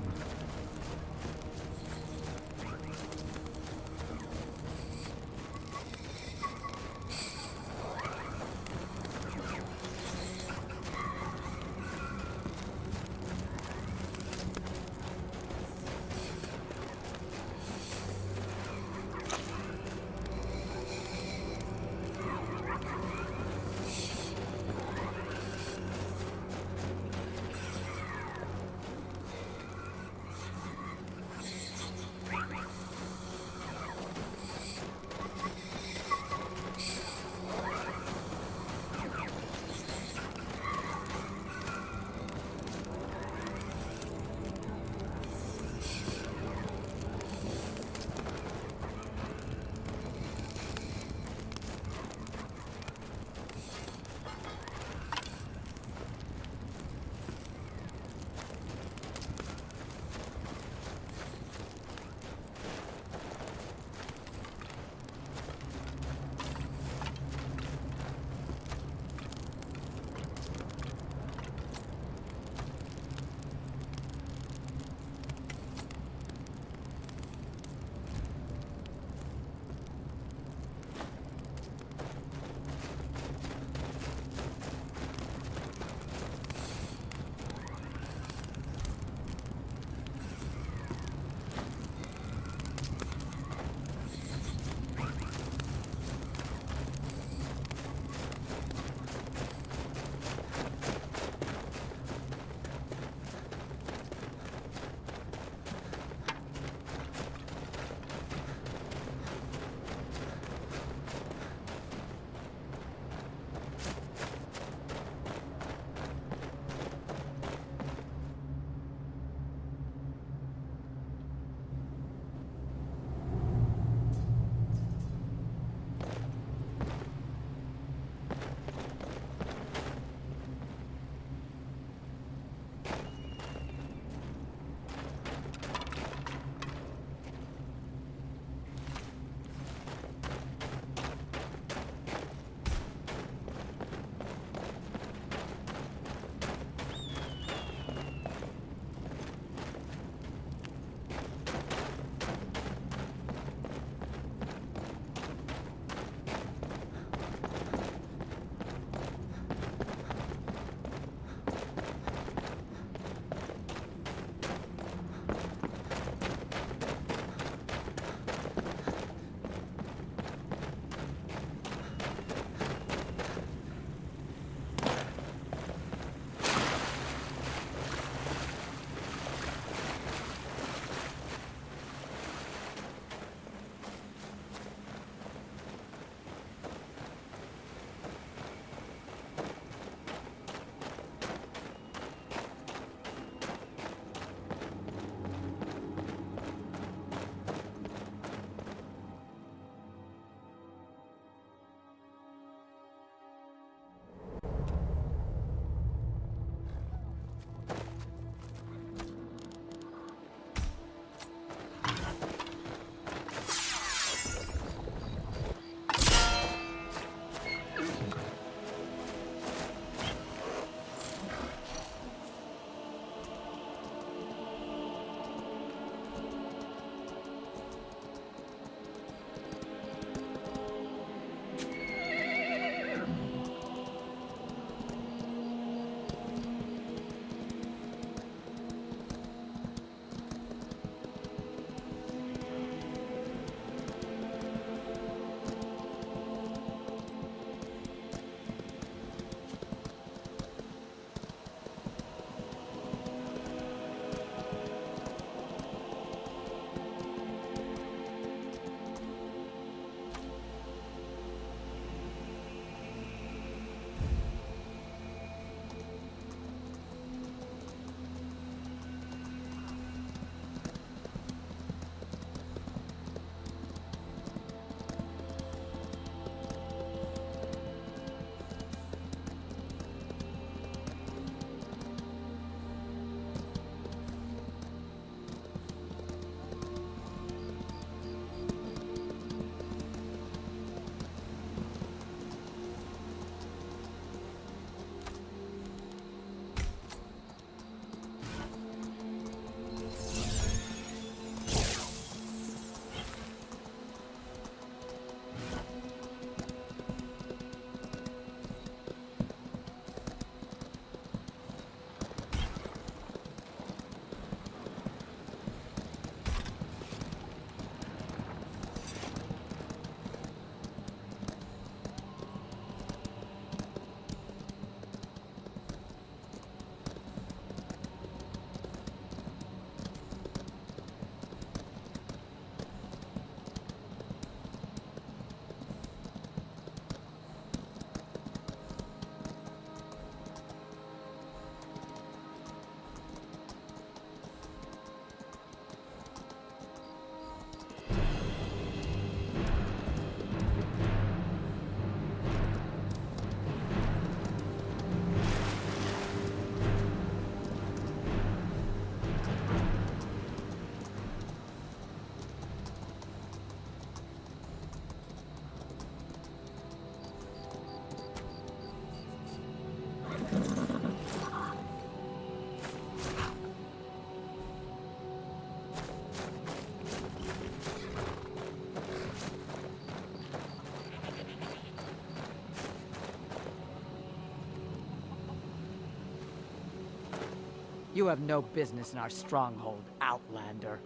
You have no business in our stronghold, Outlander.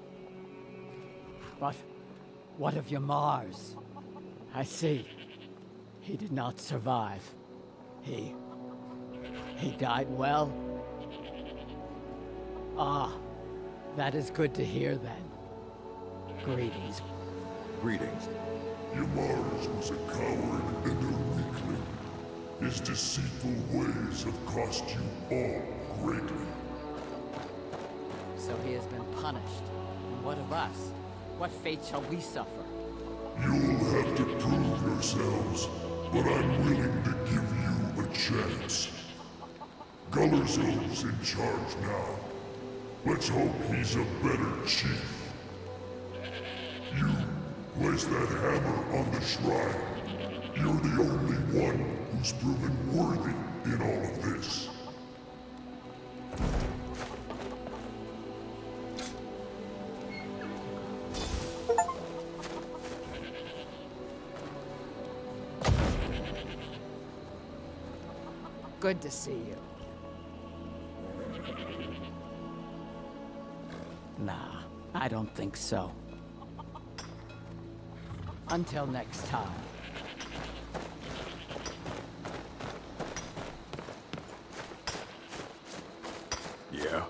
But what of your Mars? I see. He did not survive. He died well? Ah, that is good to hear then. Greetings. Greetings. Yamars was a coward and a weakling. His deceitful ways have cost you all greatly. So he has been punished. And what of us? What fate shall we suffer? You'll have to prove yourselves, but I'm willing to give you a chance. Gullerzov's in charge now. Let's hope he's a better chief. You, place that hammer on the shrine. You're the only one who's proven worthy in all of this. Good to see you. Nah, I don't think so. Until next time. Yeah?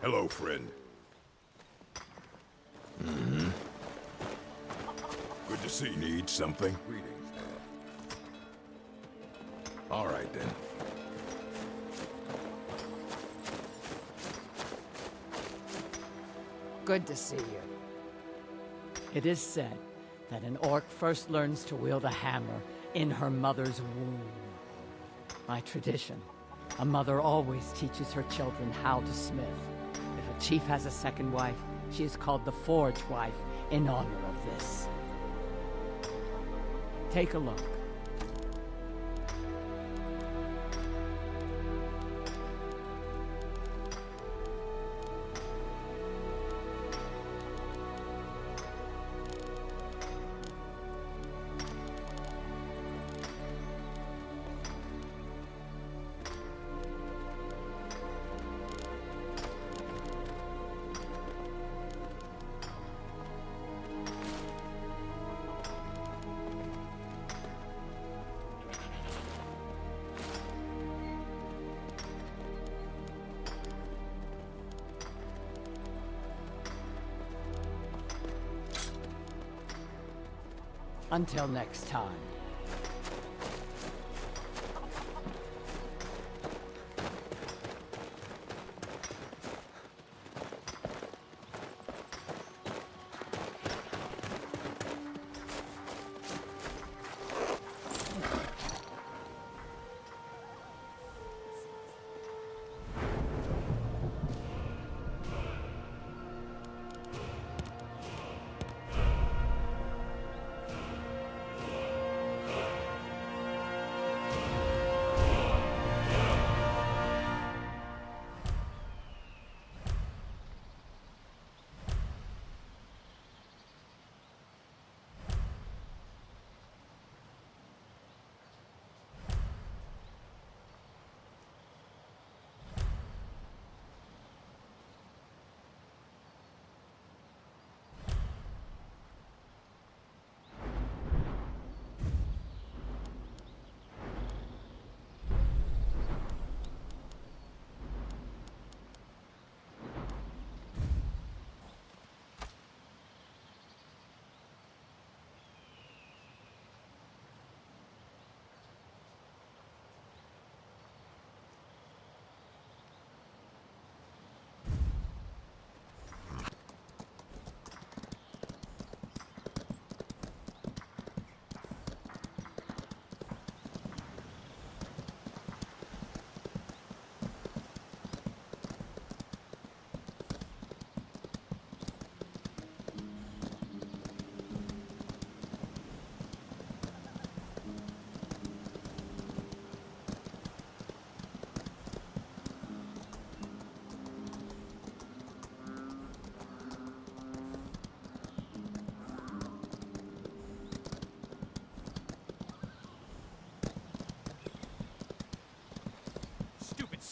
Hello, friend. Good to see you. Need something? Greetings. All right, then. Good to see you. It is said that an orc first learns to wield a hammer in her mother's womb. By tradition, a mother always teaches her children how to smith. If a chief has a second wife, she is called the Forge Wife in honor of this. Take a look. Until next time.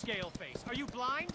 scaleface? Are you blind?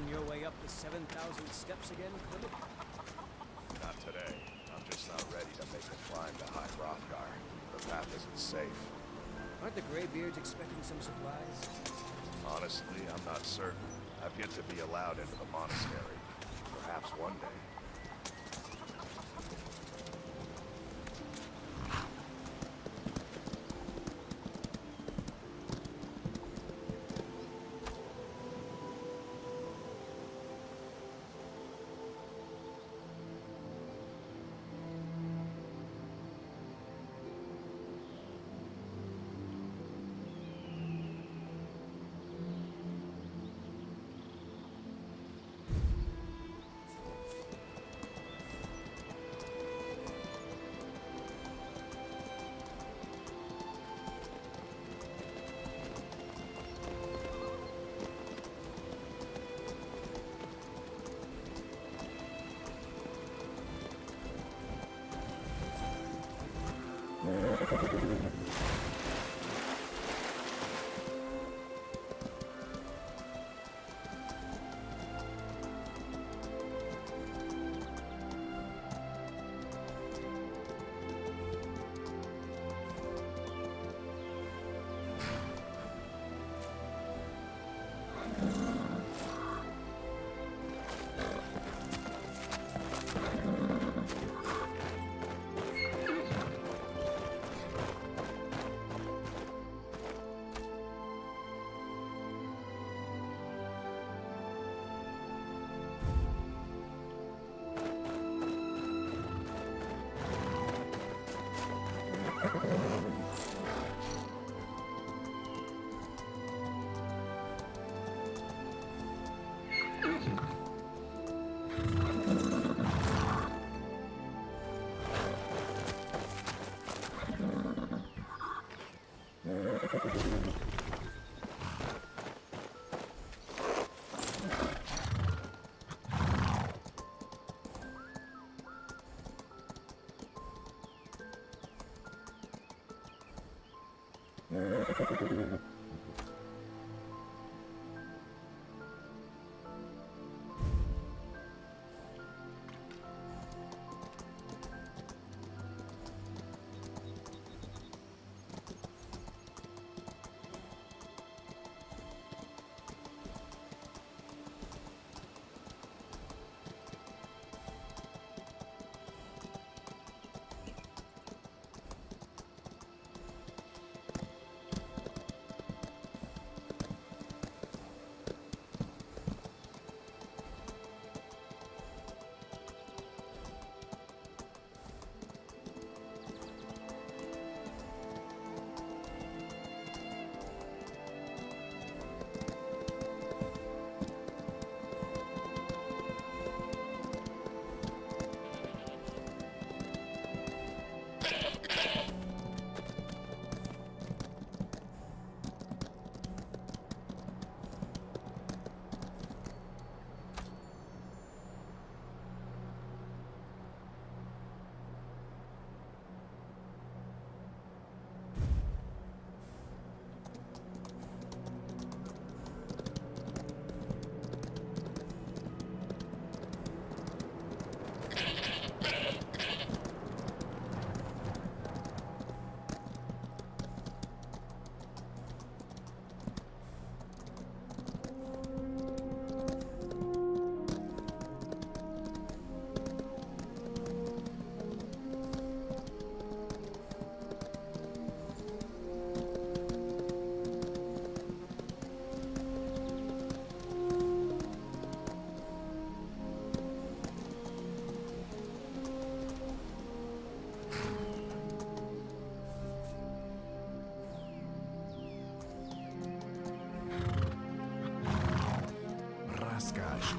Your way up the 7,000 steps again, Philip? Not today. I'm just not ready to make the climb to High Hrothgar. The path isn't safe. Aren't the Greybeards expecting some supplies? Honestly, I'm not certain. I've yet to be allowed into the monastery. Perhaps one day.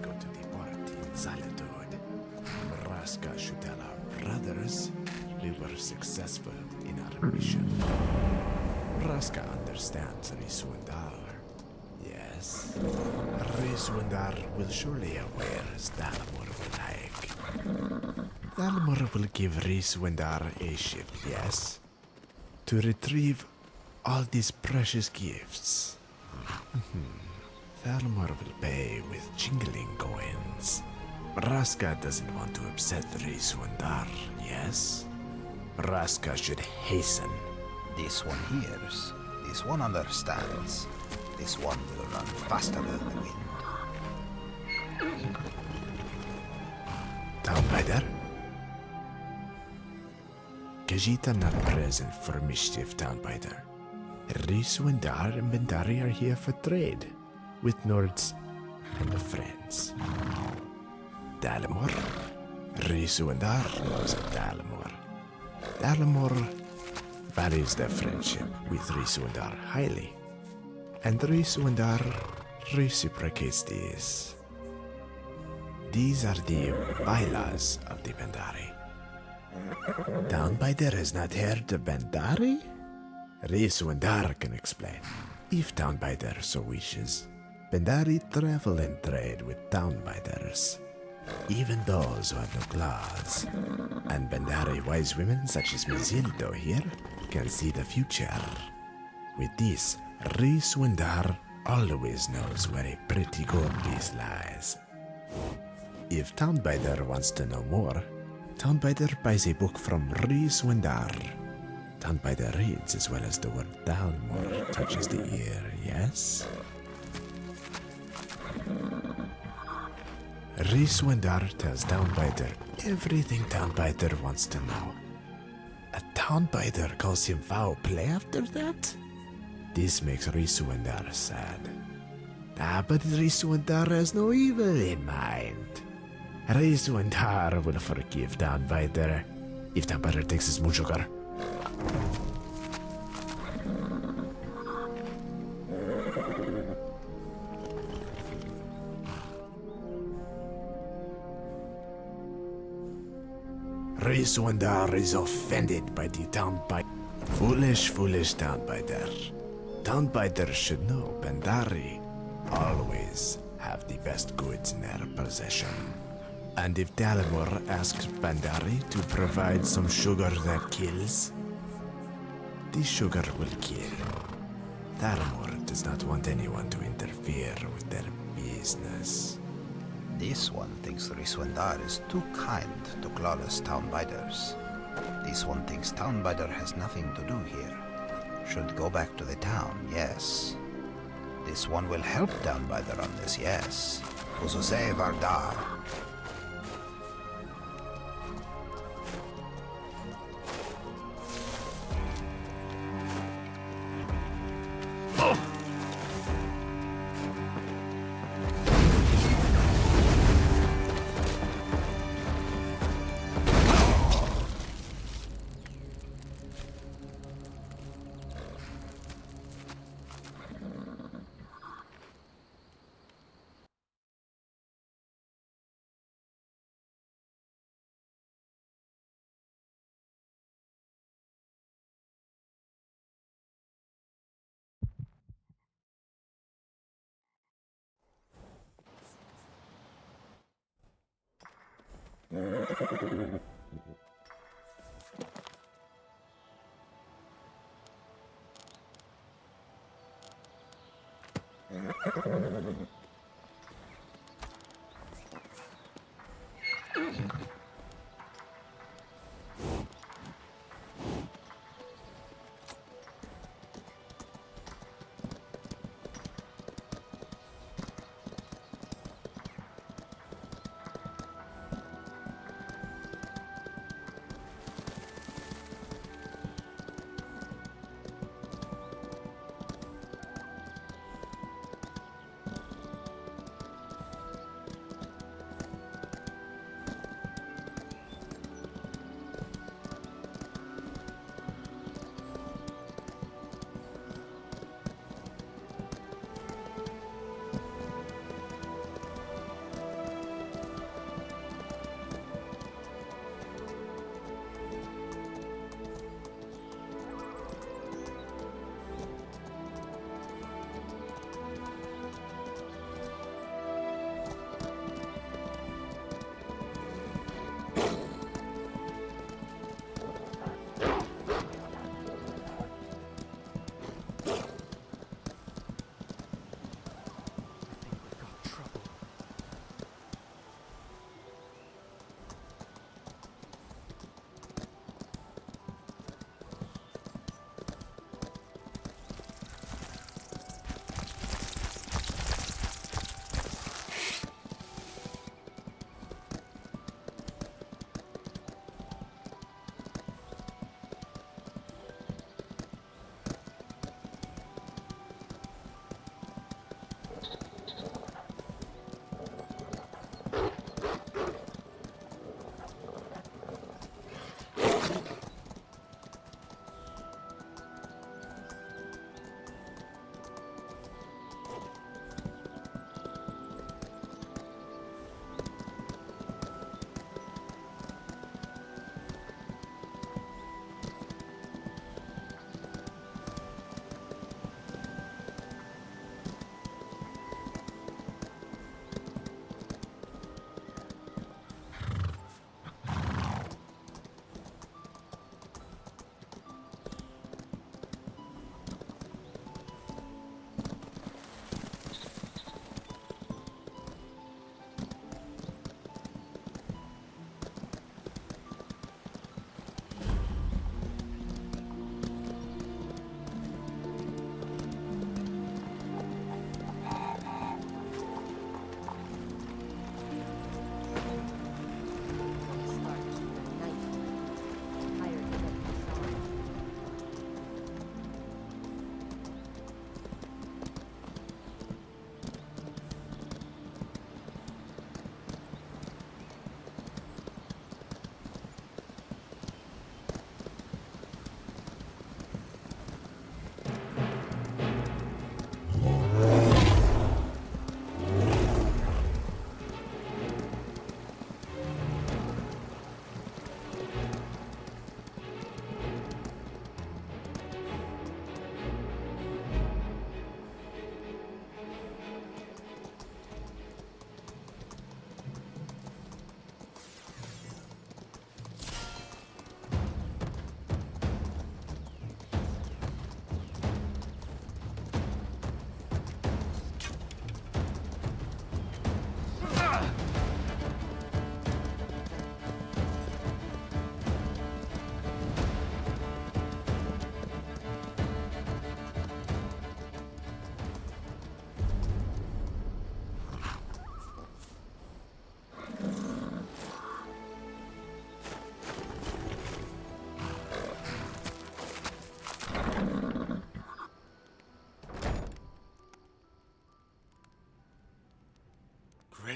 Go to the party in solitude. Raska should tell our brothers we were successful in our mission. Raska understands Risundar. Yes. Risundar will surely aware as Dalamur will like. Dalamur will give Risundar a ship, yes? To retrieve all these precious gifts. Thalmor will pay with jingling coins. Raska doesn't want to upset Risundar, yes? Raska should hasten. This one hears. This one understands. This one will run faster than the wind. Townbider? Khajiit not present for mischief, Townbider. Risundar and Bendari are here for trade. With Nords and the friends. Dalamor. Risundar knows of Dalamor. Dalamor values their friendship with Risundar highly. And Risundar reciprocates these. These are the bylaws of the Bendari. Townbider has not heard of Bendari? Risundar can explain, if Townbider so wishes. Bendari travel and trade with Townbiders, even those who have no claws. And Bendari wise women such as Mizildo here can see the future. With this, Risundar always knows where a pretty gold piece lies. If Townbider wants to know more, Townbider buys a book from Risundar. Townbider reads as well as the word Dalmor touches the ear, yes? Risundar tells Townbider everything Townbider wants to know. A Townbider calls him foul play after that? This makes Risundar sad. But Risundar has no evil in mind. Risundar will forgive Townbider if Townbider takes his moon sugar. Risundar is offended by the Townbider. Foolish Townbider. Townbider should know Bendari always have the best goods in their possession. And if Dalamor asks Bendari to provide some sugar that kills, the sugar will kill. Tharmor does not want anyone to interfere with their business. This one thinks Riswendar is too kind to clawless townbiders. This one thinks townbider has nothing to do here. Should go back to the town, yes. This one will help townbider on this, yes. Fuzose Vardar.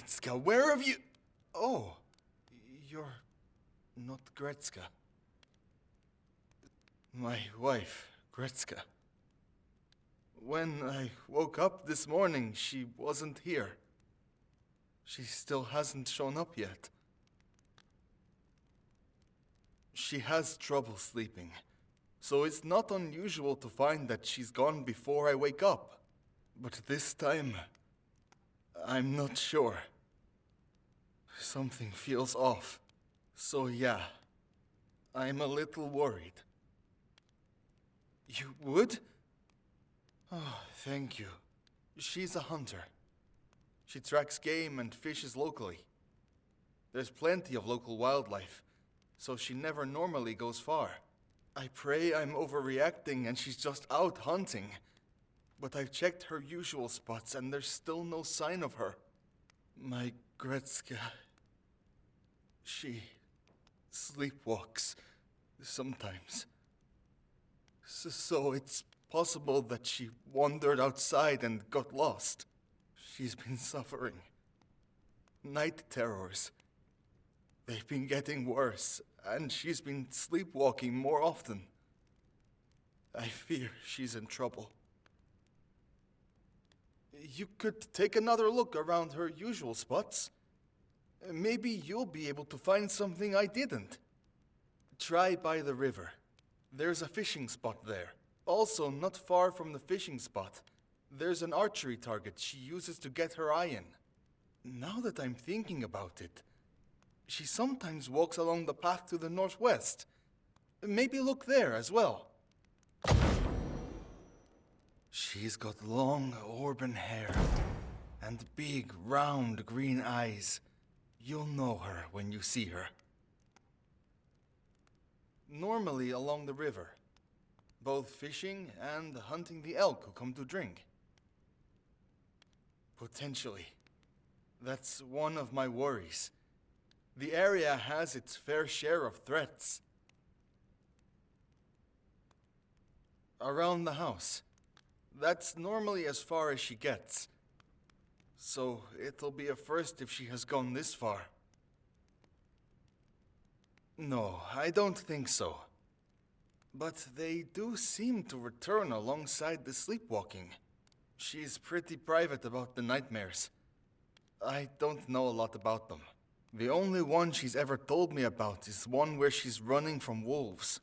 Gretzka, where have you... Oh, you're not Gretzka. My wife, Gretzka. When I woke up this morning, she wasn't here. She still hasn't shown up yet. She has trouble sleeping, so it's not unusual to find that she's gone before I wake up. But this time, I'm not sure. Something feels off. So yeah, I'm a little worried. You would? Oh, thank you. She's a hunter. She tracks game and fishes locally. There's plenty of local wildlife, so she never normally goes far. I pray I'm overreacting and she's just out hunting. But I've checked her usual spots and there's still no sign of her. My Gretzka... She sleepwalks sometimes. So it's possible that she wandered outside and got lost. She's been suffering. Night terrors. They've been getting worse, and she's been sleepwalking more often. I fear she's in trouble. You could take another look around her usual spots. Maybe you'll be able to find something I didn't. Try by the river. There's a fishing spot there. Also, not far from the fishing spot, there's an archery target she uses to get her eye in. Now that I'm thinking about it, she sometimes walks along the path to the northwest. Maybe look there as well. She's got long auburn hair and big round green eyes. You'll know her when you see her. Normally along the river, both fishing and hunting the elk who come to drink. Potentially. That's one of my worries. The area has its fair share of threats. Around the house. That's normally as far as she gets. So it'll be a first if she has gone this far. No, I don't think so. But they do seem to return alongside the sleepwalking. She's pretty private about the nightmares. I don't know a lot about them. The only one she's ever told me about is one where she's running from wolves.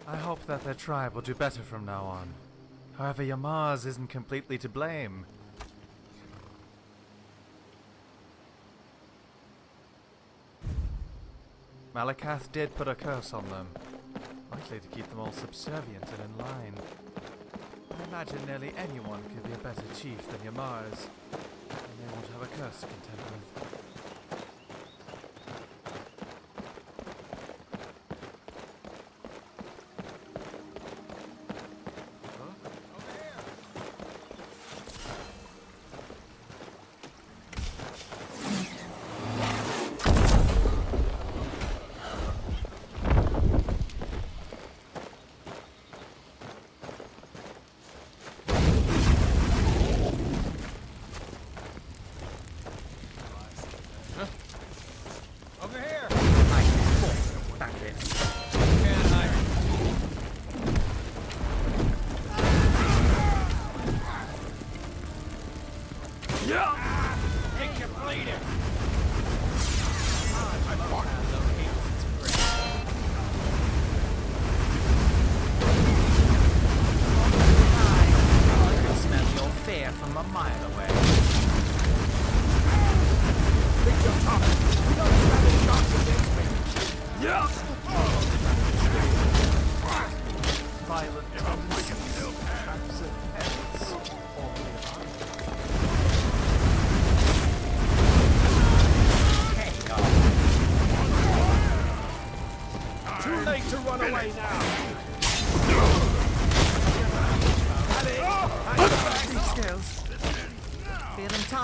I hope that their tribe will do better from now on. However, your Mars isn't completely to blame. Malakath did put a curse on them, likely to keep them all subservient and in line. I imagine nearly anyone could be a better chief than your Mars, and they won't have a curse to contend with.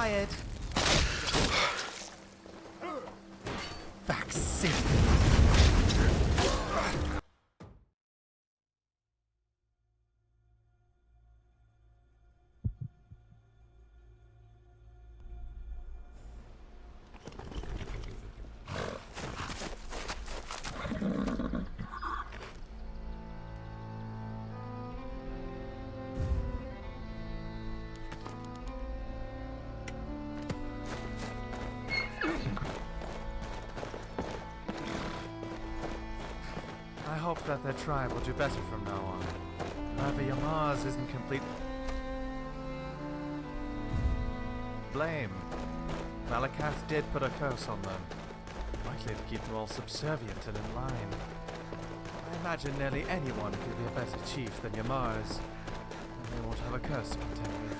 try it. Vaccine. I hope that their tribe will do better from now on. However, your Mars isn't complete. Blame. Malakath did put a curse on them, likely to keep them all subservient and in line. I imagine nearly anyone could be a better chief than your Mars, and they won't have a curse to contend with.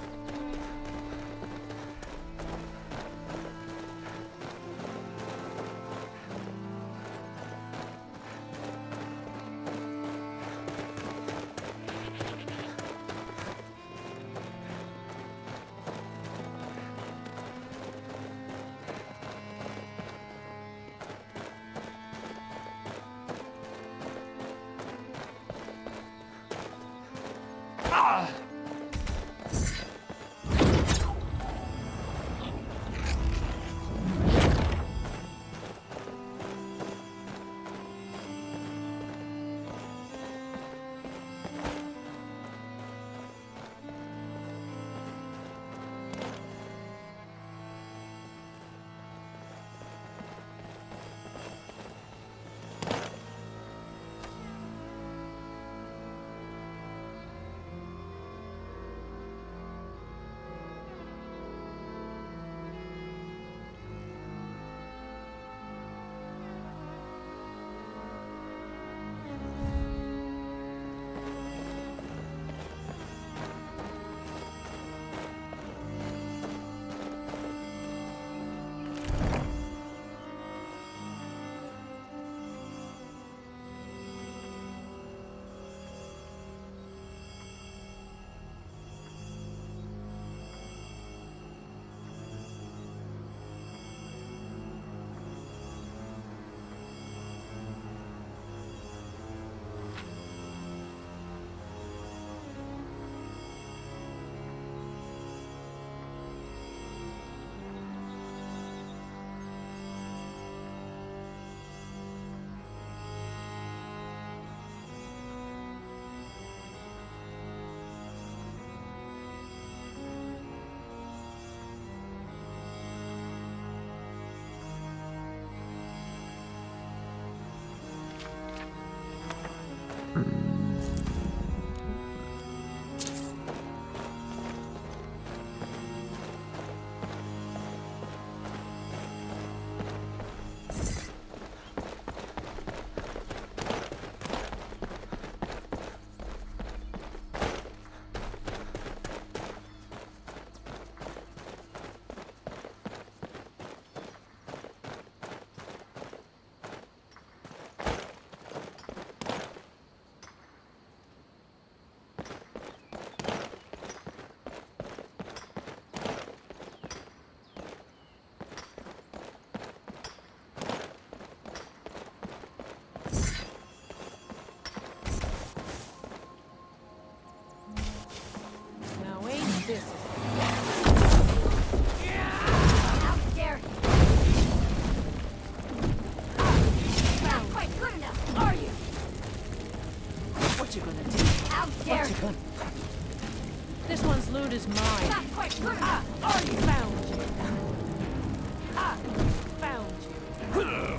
This. How dare you! Not quite good enough, are you? What you gonna do? How dare What you you! gonna... This one's loot is mine. Not quite good enough, are you? Found you. Found you.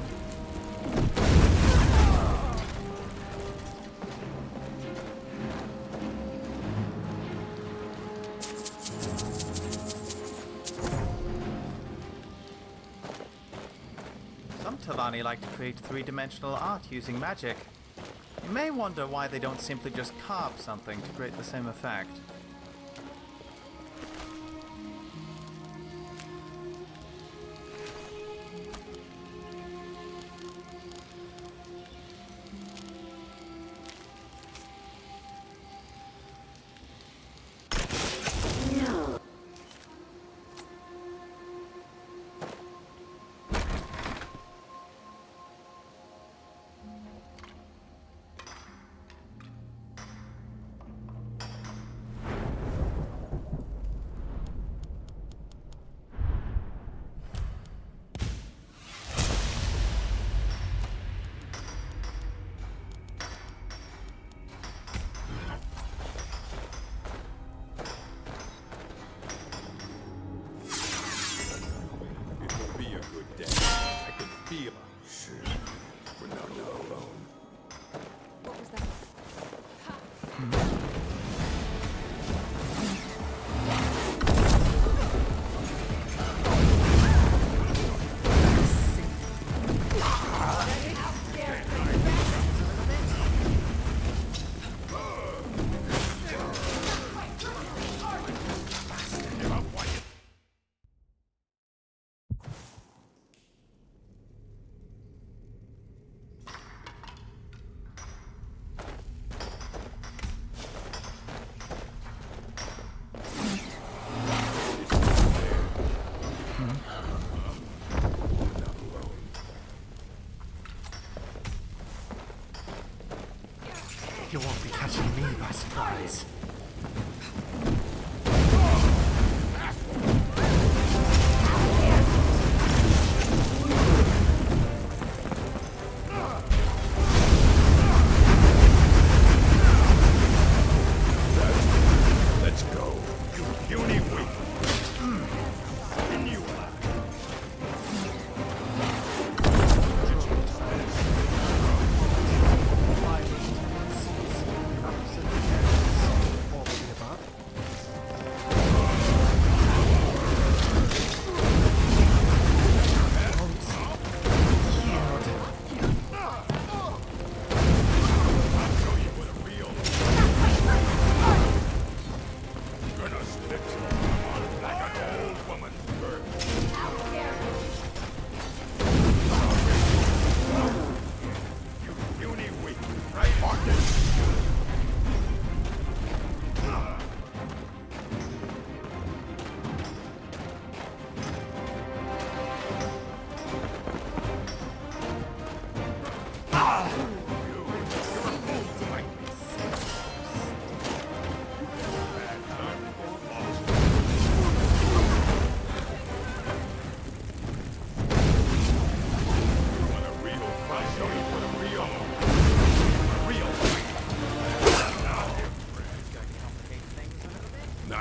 Some Tavani like to create three-dimensional art using magic. You may wonder why they don't simply just carve something to create the same effect.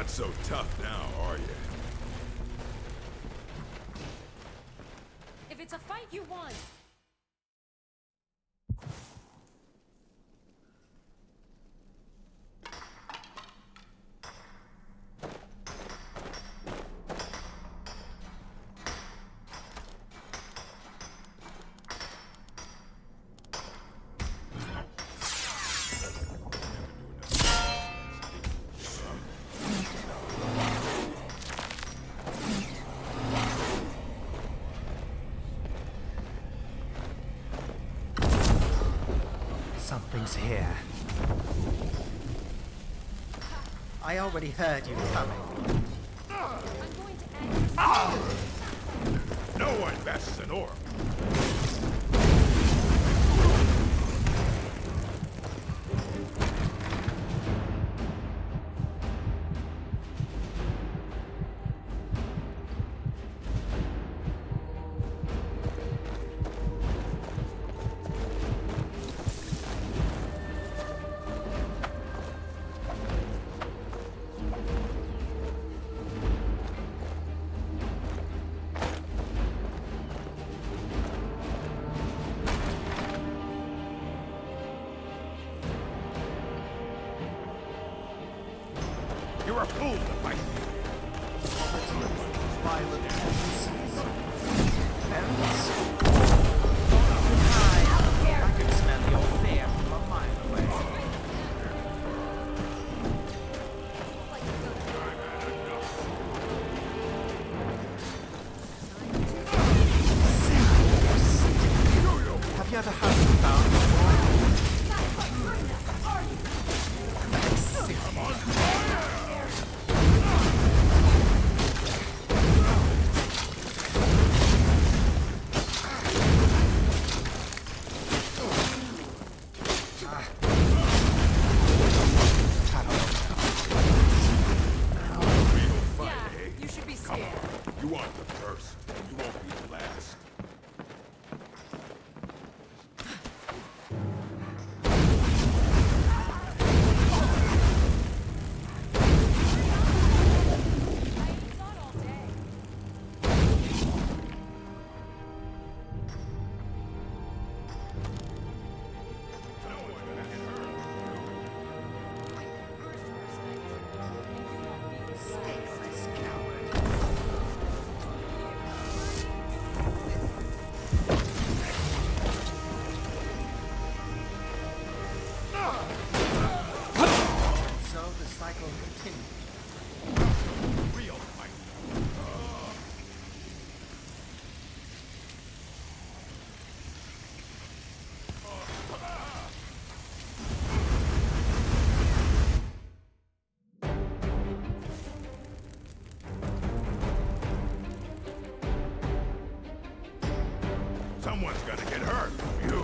not so tough now, are you? If it's a fight you want, Something's here. I already heard you coming. No one bests an orc. You're a fool to fight me. Violent tendencies. I could smell the old fear from a mile away. Have you ever had a found before? You aren't the first, and you won't be the last. Someone's gonna get hurt. You.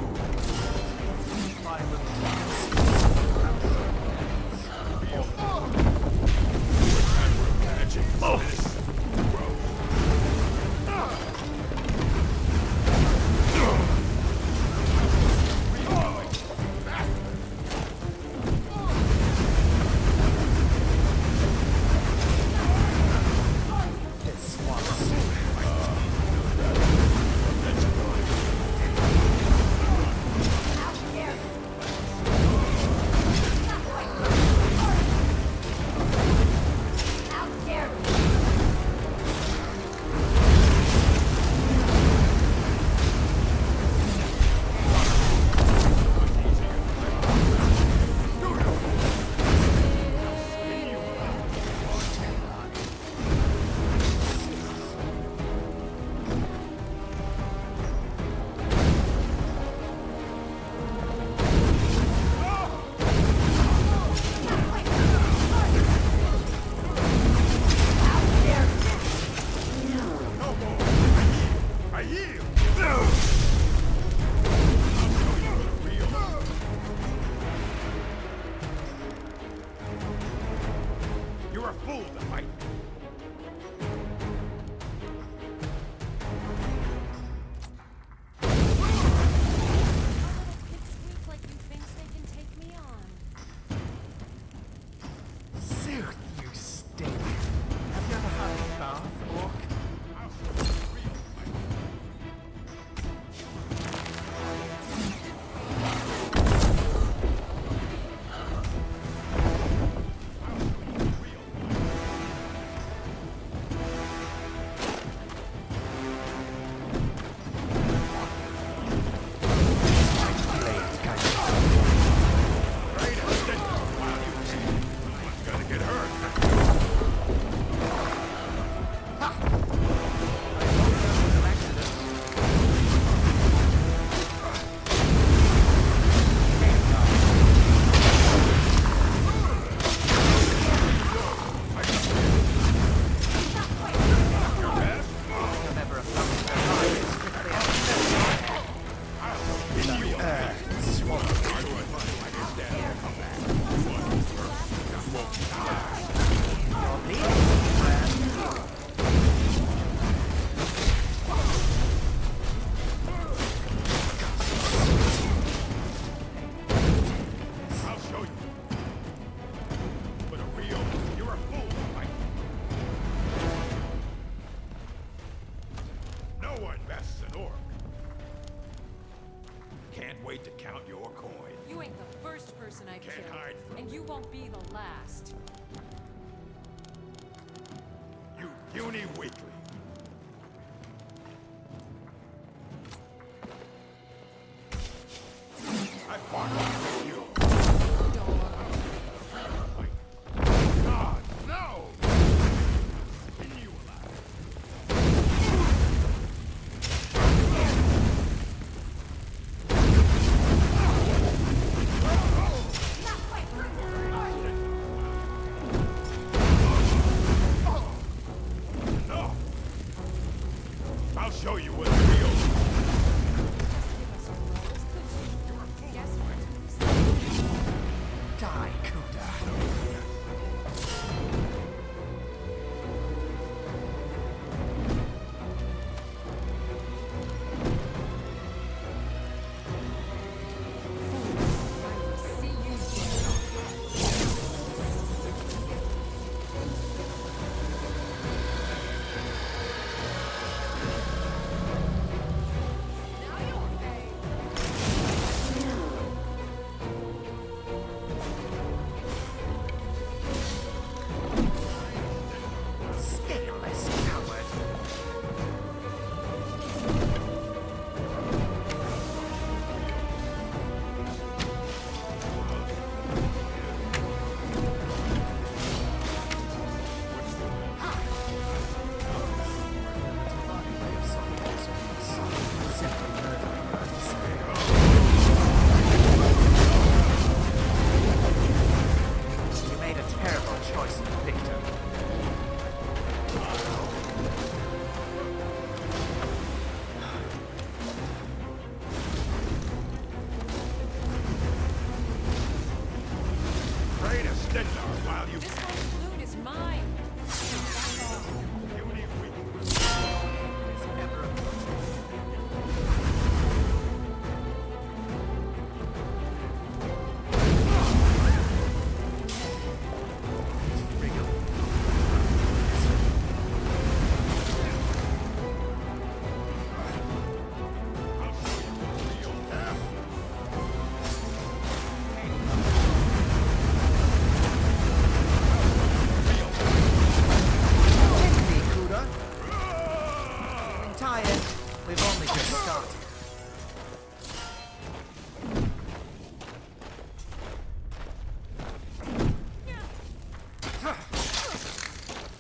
You're a fool to fight. like you think they can take me on. Sooth, you stink. Uni Weekly. I fought with you. God, no! Spin you No! I'll show you what's real. Die,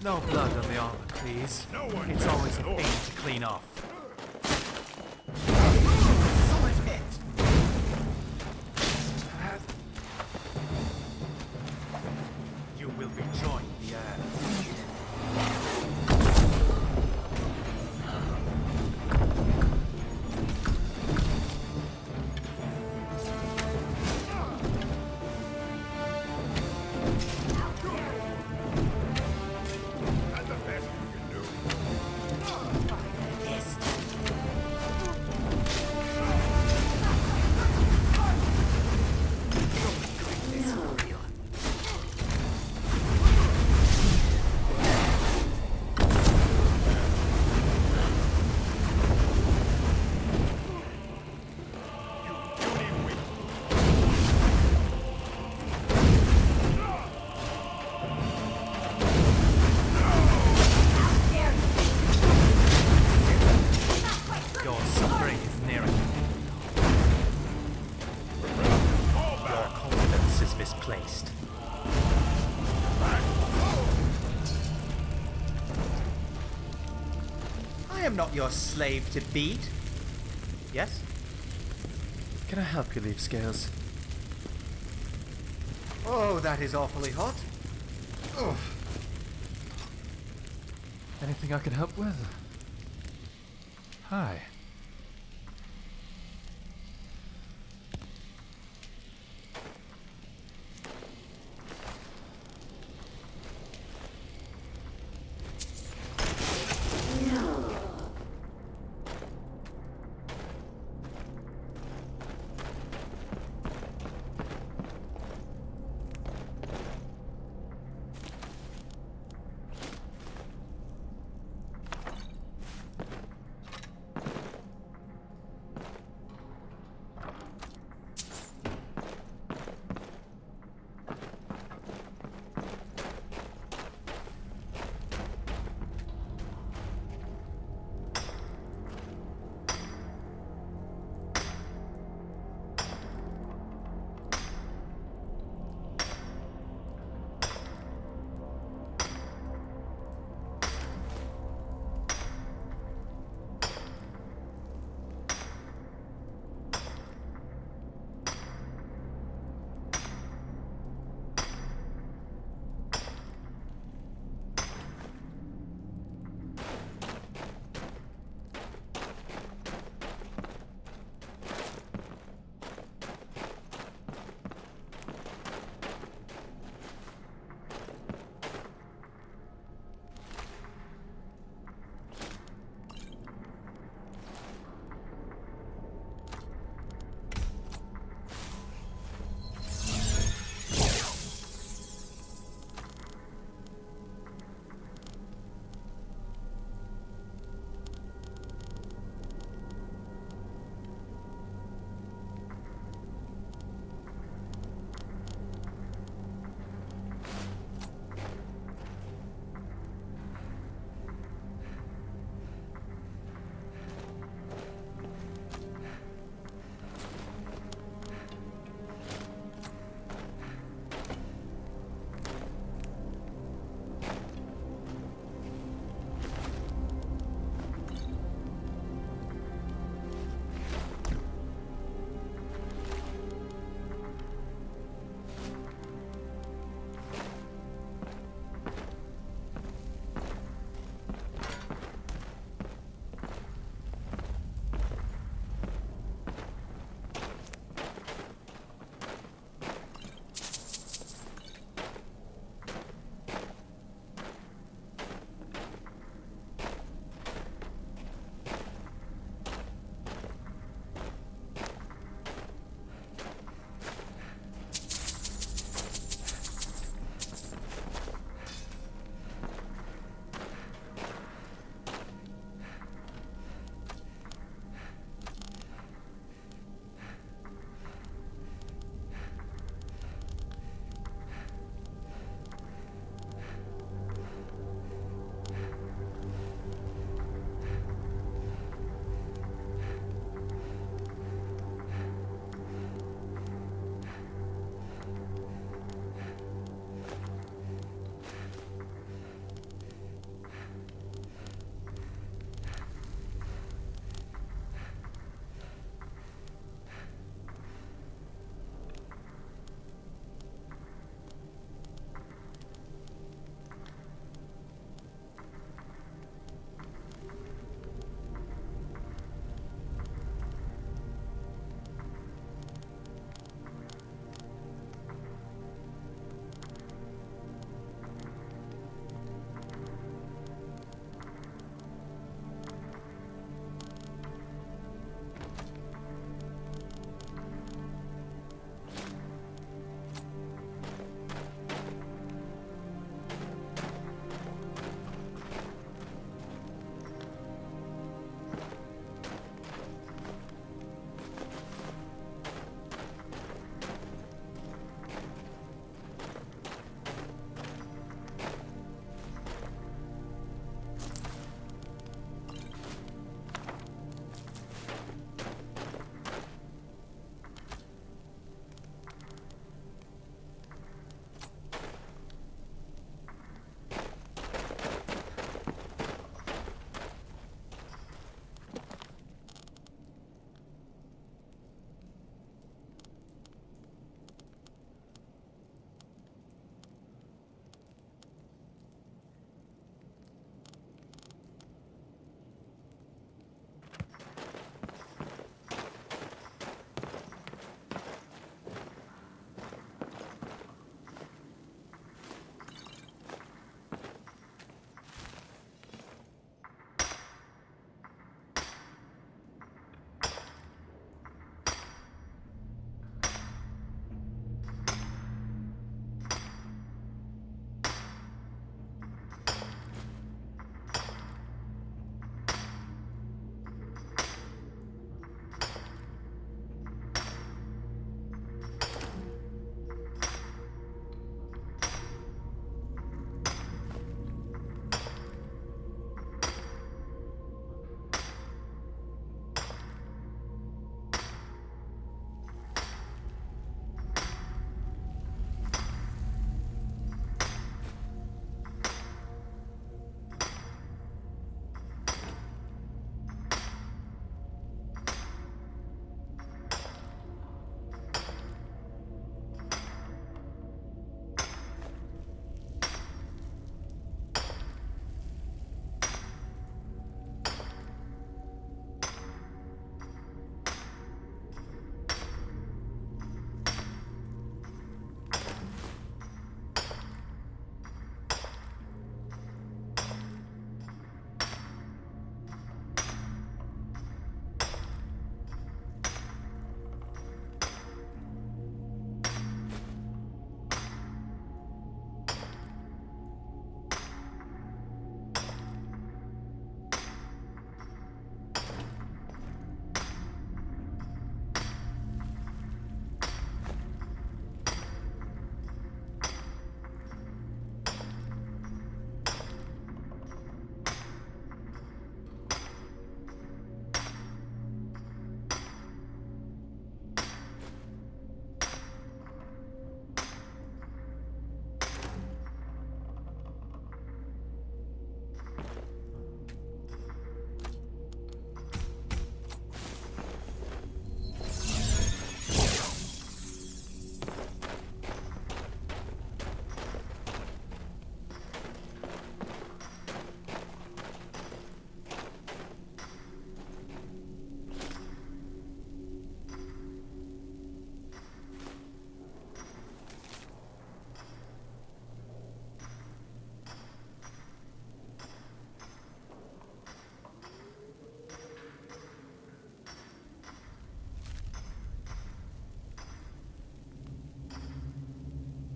No blood on the armor, please. It's always a pain to clean off. Solid hit. You will rejoin the earth. I am not your slave to beat. Yes? Can I help you, Leaf Scales? Oh, that is awfully hot. Ugh. Anything I can help with? Hi.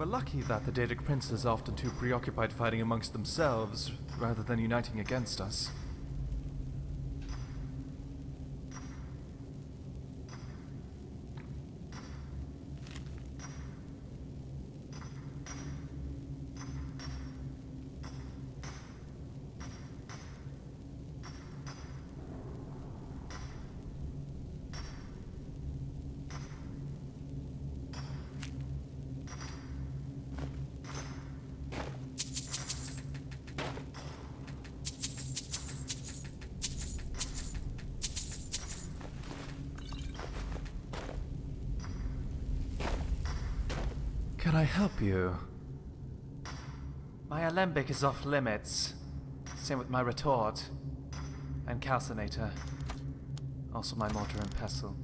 We're lucky that the Daedric princes are often too preoccupied fighting amongst themselves rather than uniting against us. Can I help you? My alembic is off limits. Same with my retort. And calcinator. Also my mortar and pestle.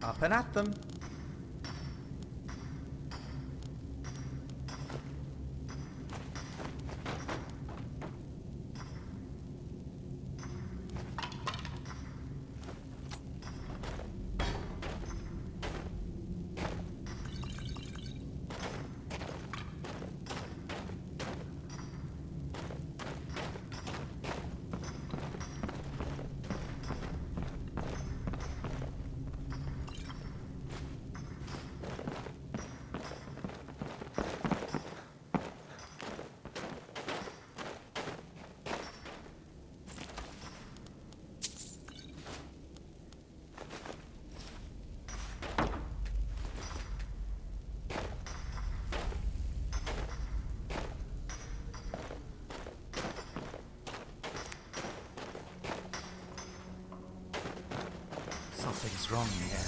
Up and at them. Something's wrong here.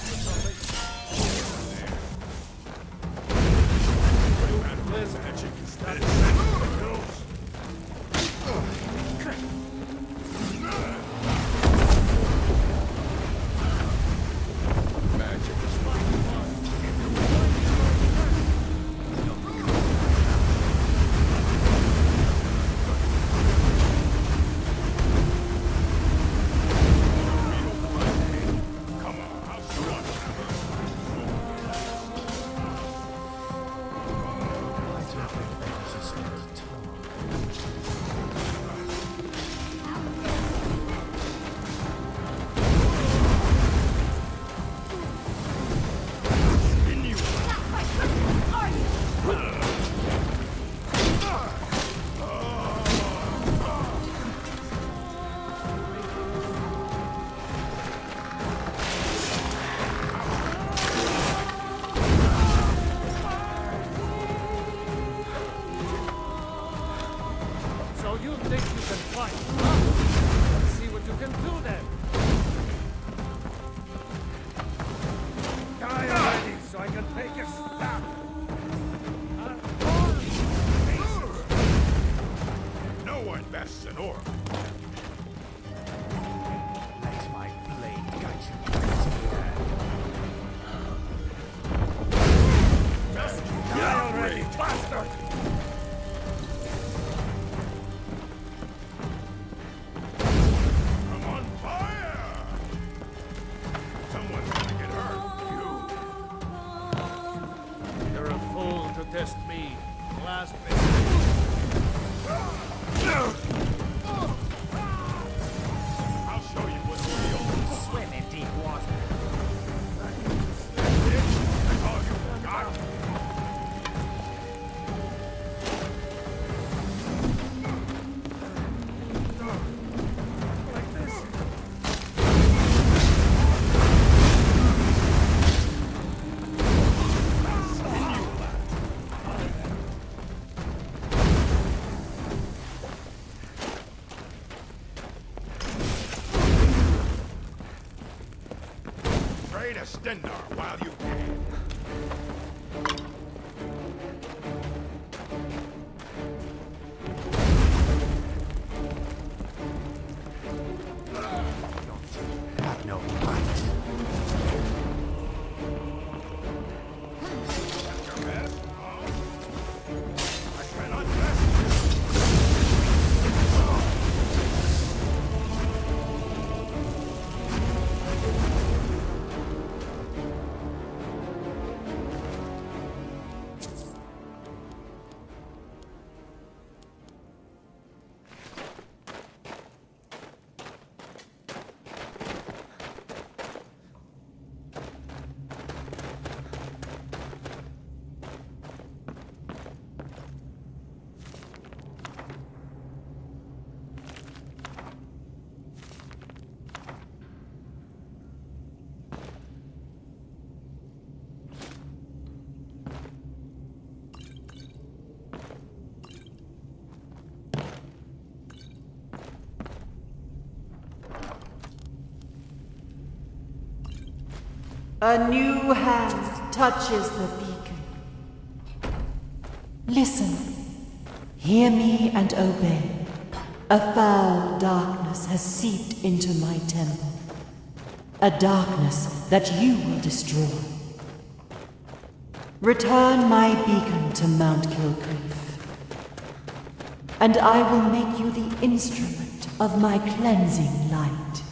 Test me. Last bit. I'll show you what's real. Swim in deep water. That's all you got. Like this. Pray to Stendarr while you can. A new hand touches the beacon. Listen. Hear me and obey. A foul darkness has seeped into my temple. A darkness that you will destroy. Return my beacon to Mount Kilgreave, and I will make you the instrument of my cleansing light.